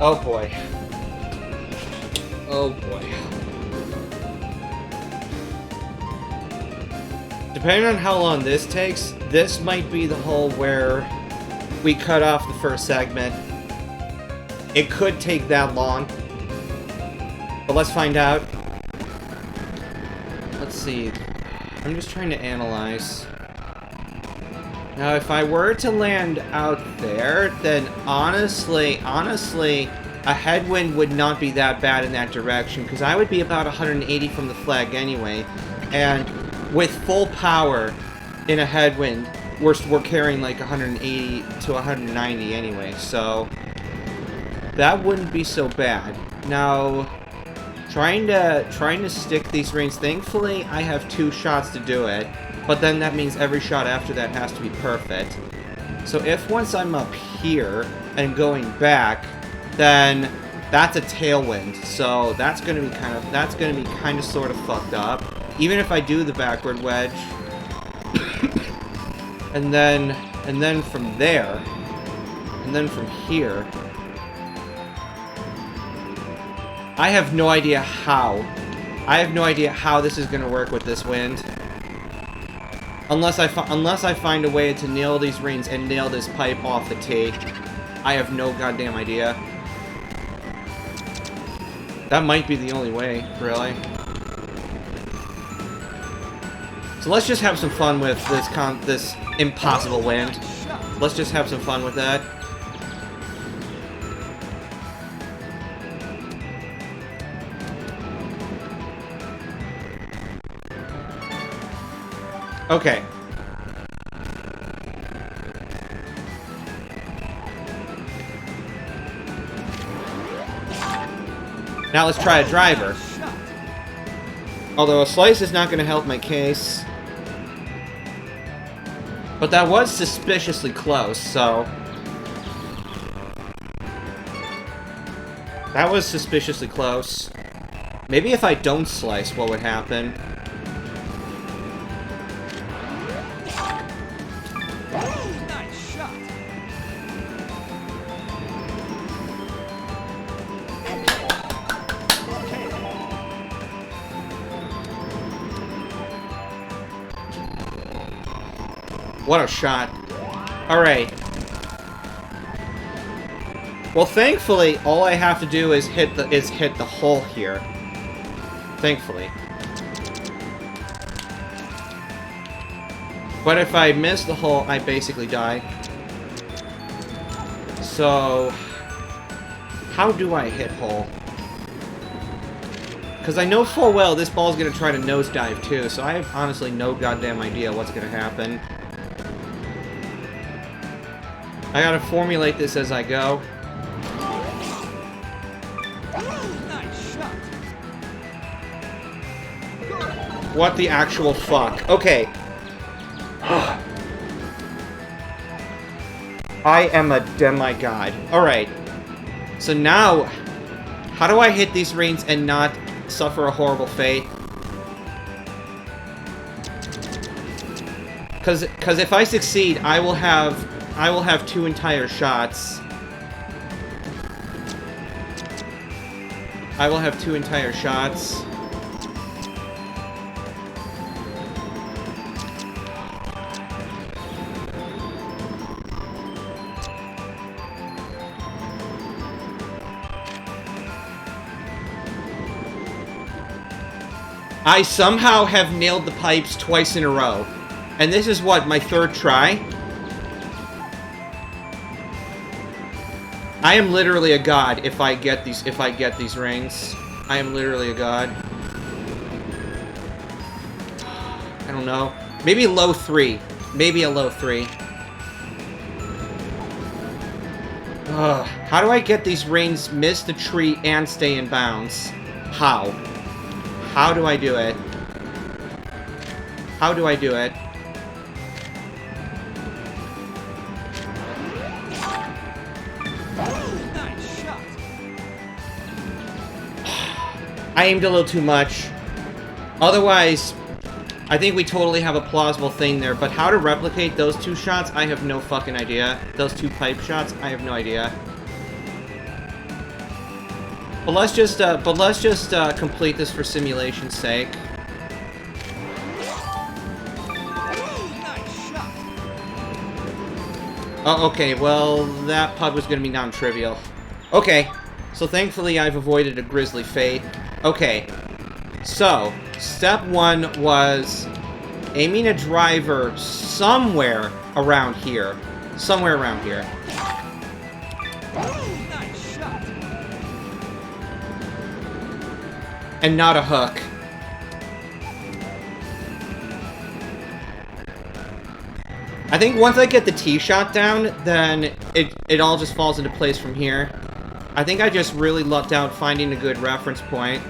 Oh boy. Oh boy. Depending on how long this takes, this might be the hole where we cut off the first segment. It could take that long. But let's find out. Let's see. I'm just trying to analyze. Now, if I were to land out there, then honestly, a headwind would not be that bad in that direction, because I would be about 180 from the flag anyway, and with full power in a headwind, we're carrying like 180 to 190 anyway, so that wouldn't be so bad. Now, trying to stick these rings. Thankfully, I have 2 shots to do it, but then that means every shot after that has to be perfect. So if once I'm up here and going back, then that's a tailwind. So that's gonna be kind of sort of fucked up. Even if I do the backward wedge, and then from there, and then from here. I have no idea how. I have no idea how this is going to work with this wind. Unless I find a way to nail these rings and nail this pipe off the T. I have no goddamn idea. That might be the only way, really. So let's just have some fun with this impossible wind. Let's just have some fun with that. Okay. Now let's try a driver. Although a slice is not going to help my case. But that was suspiciously close, so... That was suspiciously close. Maybe if I don't slice, what would happen? What a shot. Alright. Well, thankfully, all I have to do is hit the hole here. Thankfully. But if I miss the hole, I basically die. So... how do I hit hole? Because I know full well this ball's going to try to nosedive too, so I have honestly no goddamn idea what's going to happen. I gotta formulate this as I go. What the actual fuck? Okay. I am a demigod. Alright. So now, how do I hit these rings and not suffer a horrible fate? Because if I succeed, I will have 2 entire shots. I will have 2 entire shots. I somehow have nailed the pipes twice in a row. And this is what, my 3rd try? I am literally a god if I get these rings. I am literally a god. I don't know. Maybe low 3. Maybe a low 3. How do I get these rings, miss the tree, and stay in bounds? How? How do I do it? How do I do it? I aimed a little too much. Otherwise, I think we totally have a plausible thing there, but how to replicate those 2 shots, I have no fucking idea. Those 2 pipe shots, I have no idea. But let's just complete this for simulation's sake. Oh, okay, well, that putt was gonna be non-trivial. Okay, so thankfully I've avoided a grisly fate. Okay, so, step 1 was aiming a driver somewhere around here. Somewhere around here. And not a hook. I think once I get the tee shot down, then it all just falls into place from here. I think I just really lucked out finding a good reference point.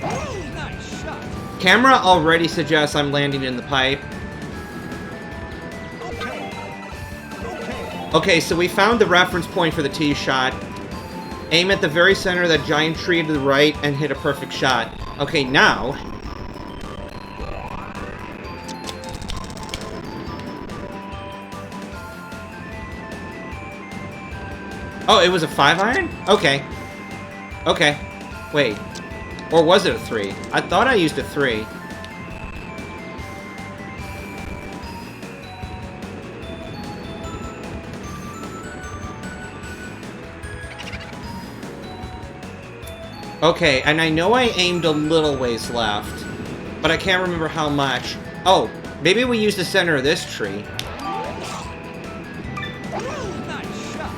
Nice shot. Camera already suggests I'm landing in the pipe. Okay, so we found the reference point for the tee shot. Aim at the very center of that giant tree to the right and hit a perfect shot. Okay, now... Oh, it was a 5-iron? Okay. Okay. Wait. Or was it a 3? I thought I used a 3. Okay, and I know I aimed a little ways left, but I can't remember how much. Oh, maybe we used the center of this tree. Nice shot.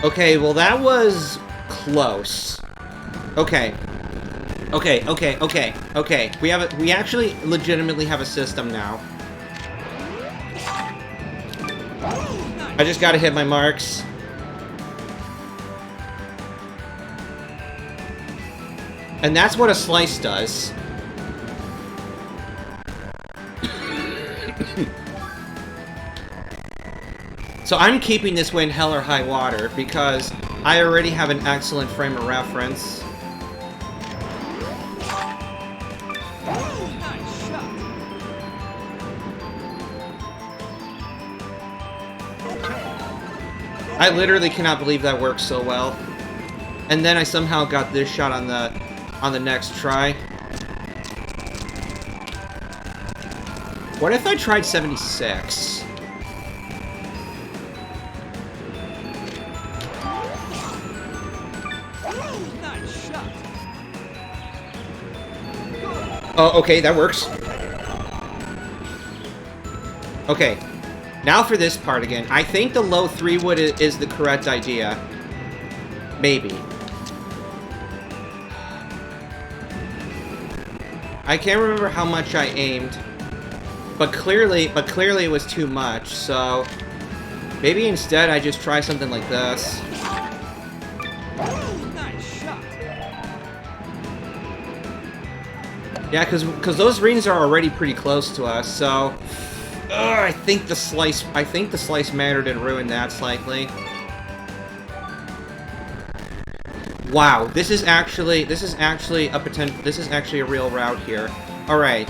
Okay, well that was close. Okay. Okay. We actually legitimately have a system now. I just gotta hit my marks. And that's what a slice does. So I'm keeping this wind hell or high water because I already have an excellent frame of reference. Nice shot. I literally cannot believe that worked so well. And then I somehow got this shot on the next try. What if I tried 76? Nice shot. Oh, okay, that works. Okay. Now for this part again. I think the low 3-wood is the correct idea. Maybe. I can't remember how much I aimed. But clearly it was too much, so... Maybe instead I just try something like this. Nice shot. Yeah, because those rings are already pretty close to us, so... I think the slice mattered and ruined that slightly. Wow, this is actually a real route here. All right.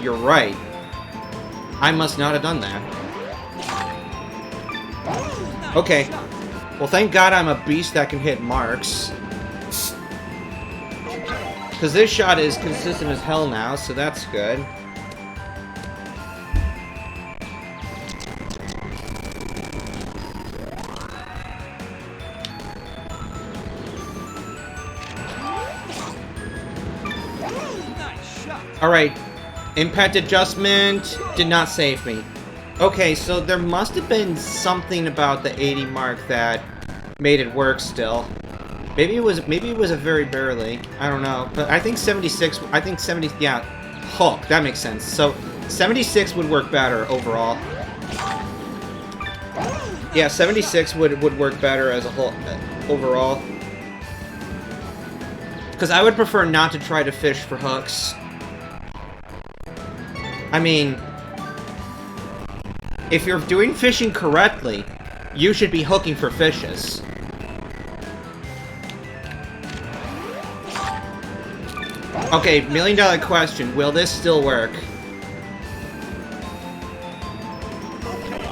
You're right. I must not have done that. Okay. Well, thank God I'm a beast that can hit marks. Because this shot is consistent as hell now, so that's good. Nice shot. Alright. Impact adjustment did not save me. Okay, so there must have been something about the 80 mark that made it work still. Maybe it was a very barely. I don't know. But I think 76, yeah. Hulk, that makes sense. So 76 would work better overall. Yeah, 76 would work better as a whole overall. Because I would prefer not to try to fish for hooks. I mean, if you're doing fishing correctly, you should be hooking for fishes. Okay, $1,000,000 question. Will this still work?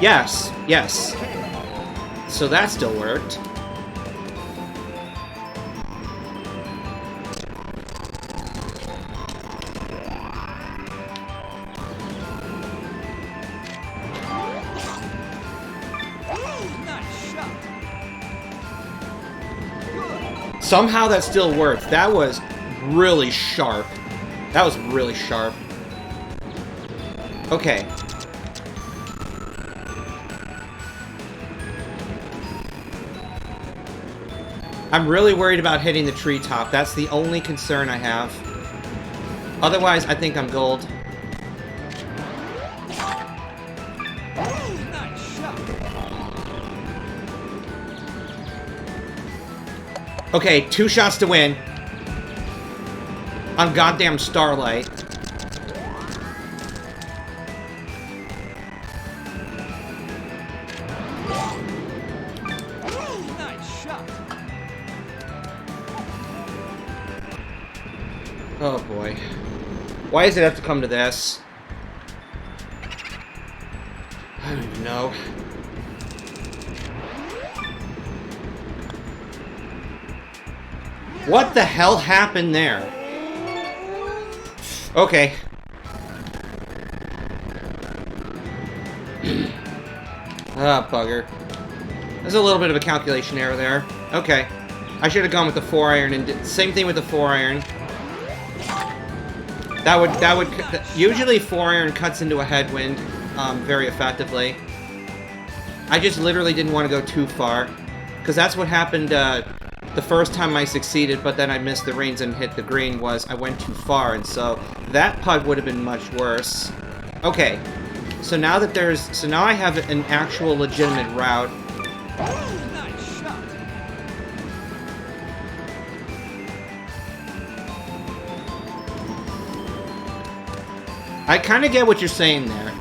Yes, yes. So that still worked. Nice shot. Somehow that still worked. That was really sharp. That was really sharp. Okay. I'm really worried about hitting the treetop. That's the only concern I have. Otherwise, I think I'm gold. Nice shot. Okay, 2 shots to win. On goddamn Starlight. Nice shot. Oh boy. Why does it have to come to this? I don't even know. What the hell happened there? Okay. Ah, bugger. There's a little bit of a calculation error there. Okay. I should have gone with the 4-iron and did same thing with the 4-iron. That would usually 4-iron cuts into a headwind very effectively. I just literally didn't want to go too far, because that's what happened the first time I succeeded, but then I missed the reins and hit the green. Was I went too far, and so that putt would have been much worse. Okay, so now that now I have an actual legitimate route. Nice shot. I kind of get what you're saying there.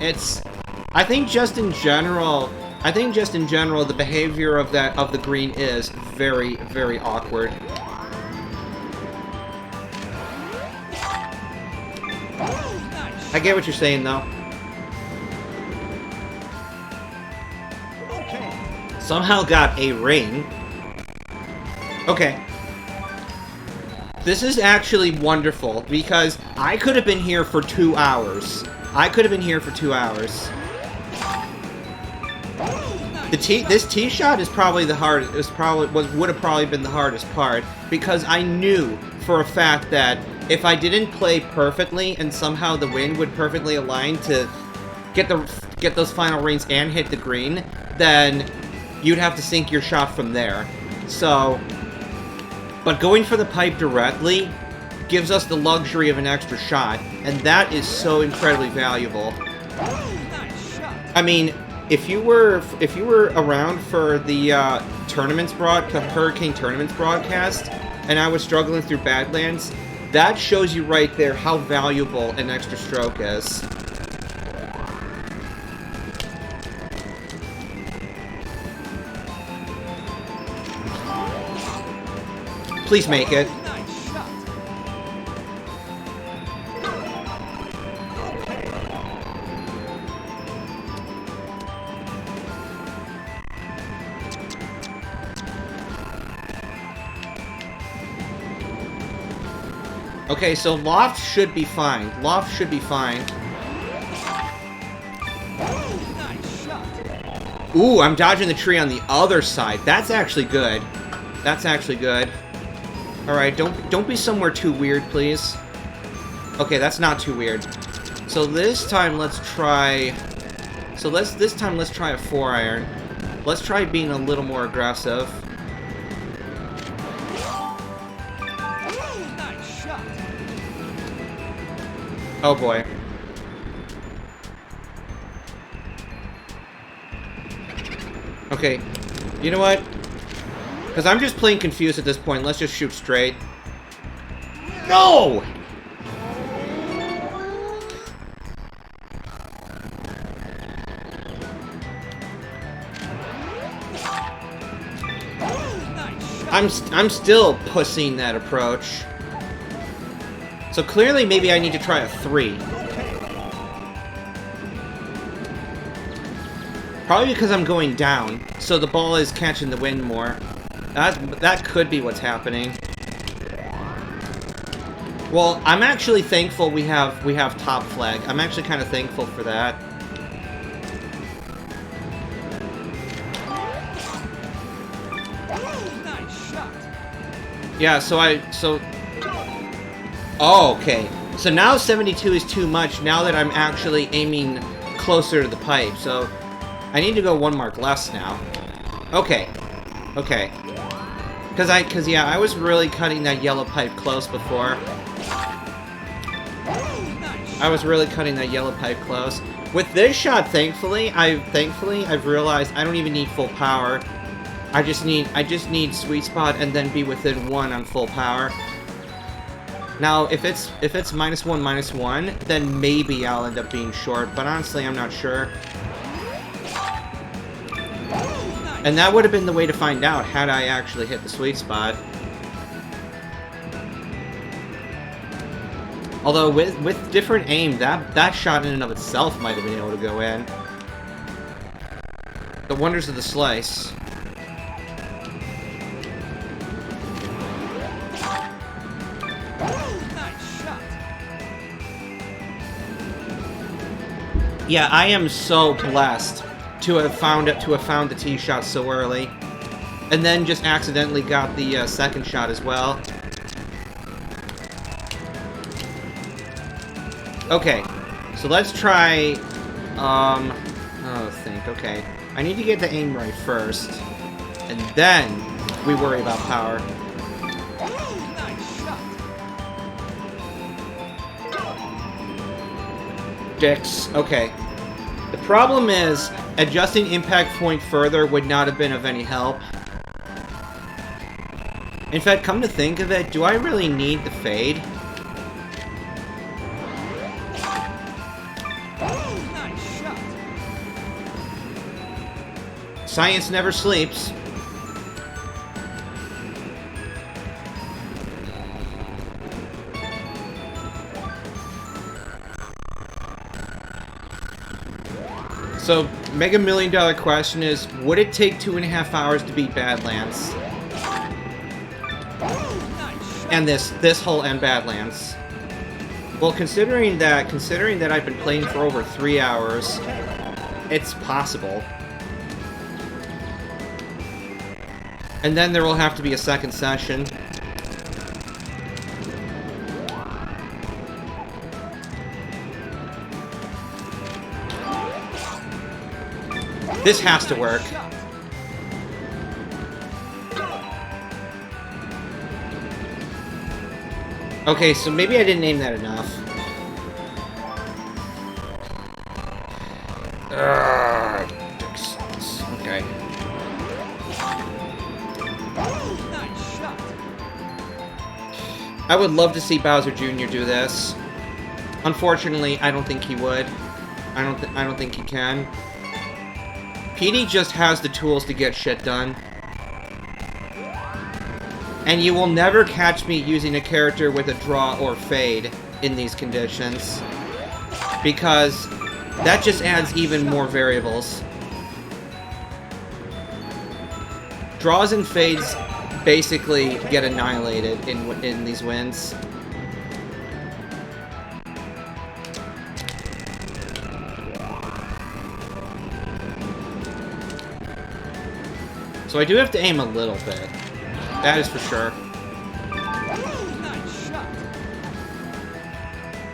I think just in general, the behavior of the green is very, very awkward. I get what you're saying though. Okay. Somehow got a ring. Okay. This is actually wonderful, because I could have been here for 2 hours. This tee shot is probably the hardest. Would have probably been the hardest part, because I knew for a fact that if I didn't play perfectly and somehow the wind would perfectly align to get those final reins and hit the green, then you'd have to sink your shot from there. So. But going for the pipe directly gives us the luxury of an extra shot, and that is so incredibly valuable. Nice shot. I mean, if you were around for the Hurricane Tournaments broadcast, and I was struggling through Badlands, that shows you right there how valuable an extra stroke is. Please make it. Nice shot. Okay, so loft should be fine. Loft should be fine. Nice shot. Ooh, I'm dodging the tree on the other side. That's actually good. That's actually good. Alright, don't be somewhere too weird, please. Okay, that's not too weird. So this time let's try... this time let's try a 4-iron. Let's try being a little more aggressive. Nice shot. Oh boy. Okay, you know what? Because I'm just plain confused at this point. Let's just shoot straight. No! I'm still pussing that approach. So clearly maybe I need to try a 3. Probably because I'm going down, so the ball is catching the wind more. That could be what's happening. Well, I'm actually thankful we have top flag. I'm actually kind of thankful for that. Nice shot. Yeah, oh, okay. So now 72 is too much now that I'm actually aiming closer to the pipe. So I need to go 1 mark less now. Okay. Okay. Cause yeah, I was really cutting that yellow pipe close before. I was really cutting that yellow pipe close. With this shot, thankfully, I've realized I don't even need full power. I just need sweet spot and then be within 1 on full power. Now, if it's -1/-1, then maybe I'll end up being short, but honestly, I'm not sure. And that would have been the way to find out had I actually hit the sweet spot. Although with different aim, that shot in and of itself might have been able to go in. The wonders of the slice. Yeah, I am so blessed to have found the tee shot so early, and then just accidentally got the second shot as well. Okay, so let's try. Okay, I need to get the aim right first, and then we worry about power. Dicks. Okay. The problem is, adjusting impact point further would not have been of any help. In fact, come to think of it, do I really need the fade? Science never sleeps. So, Mega $1 Million question is, would it take 2.5 hours to beat Badlands? And this whole and Badlands. Well, considering that I've been playing for over 3 hours, it's possible. And then there will have to be a second session. This has to work. Okay, so maybe I didn't aim that enough. Okay. I would love to see Bowser Jr. do this. Unfortunately, I don't think he would. I don't think he can. Petey just has the tools to get shit done. And you will never catch me using a character with a draw or fade in these conditions. Because that just adds even more variables. Draws and fades basically get annihilated in these wins. So I do have to aim a little bit. That is for sure.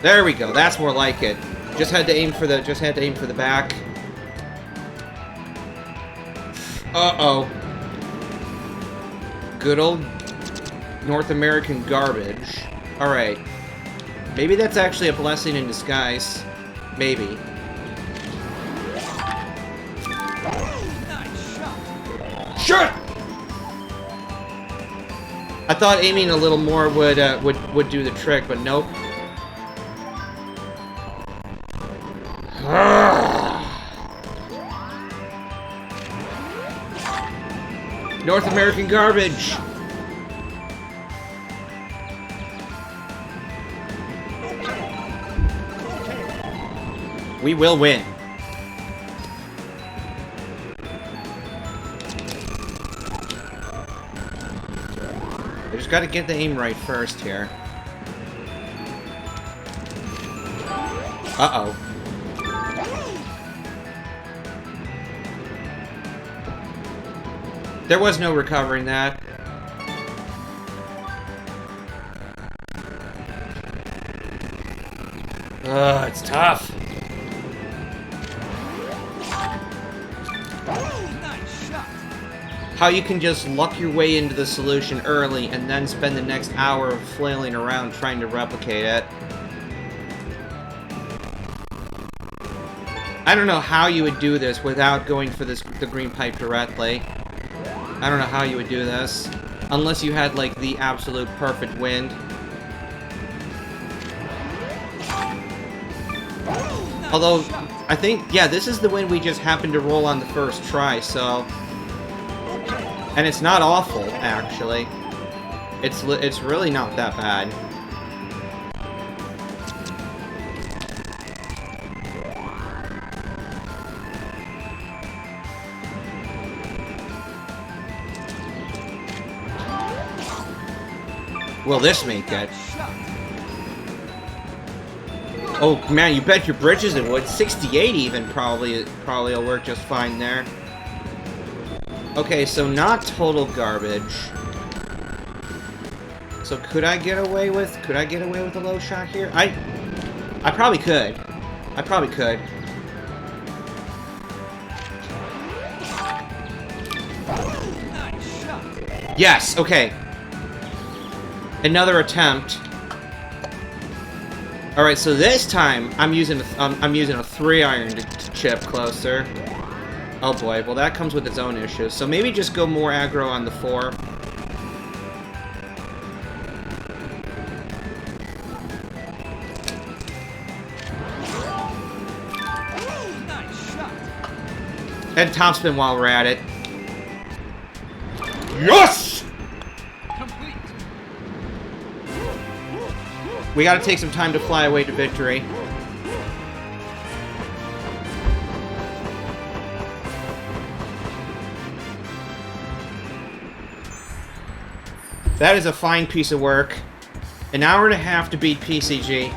There we go. That's more like it. Just had to aim for the back. Uh-oh. Good old North American garbage. Alright. Maybe that's actually a blessing in disguise. Maybe. Shit! I thought aiming a little more would do the trick, but nope. North American garbage. We will win. I just gotta get the aim right first here. Uh-oh. There was no recovering that. Ugh, it's tough. how you can just luck your way into the solution early and then spend the next hour flailing around trying to replicate it. I don't know how you would do this without going for the green pipe directly. I don't know how you would do this. Unless you had, like, the absolute perfect wind. Although, I think, yeah, this is the wind we just happened to roll on the first try, so... And it's not awful, actually. It's really not that bad. Will this make it? Oh man, you bet your britches it would. 68 even probably will work just fine there. Okay, so not total garbage. So could I get away with a low shot here? I probably could. I probably could. Yes, okay. Another attempt. All right, so this time I'm using a 3-iron to chip closer. Oh boy, well that comes with its own issues. So maybe just go more aggro on the 4. And topspin while we're at it. Yes! We gotta take some time to fly away to victory. That is a fine piece of work. An hour and a half to beat PCG.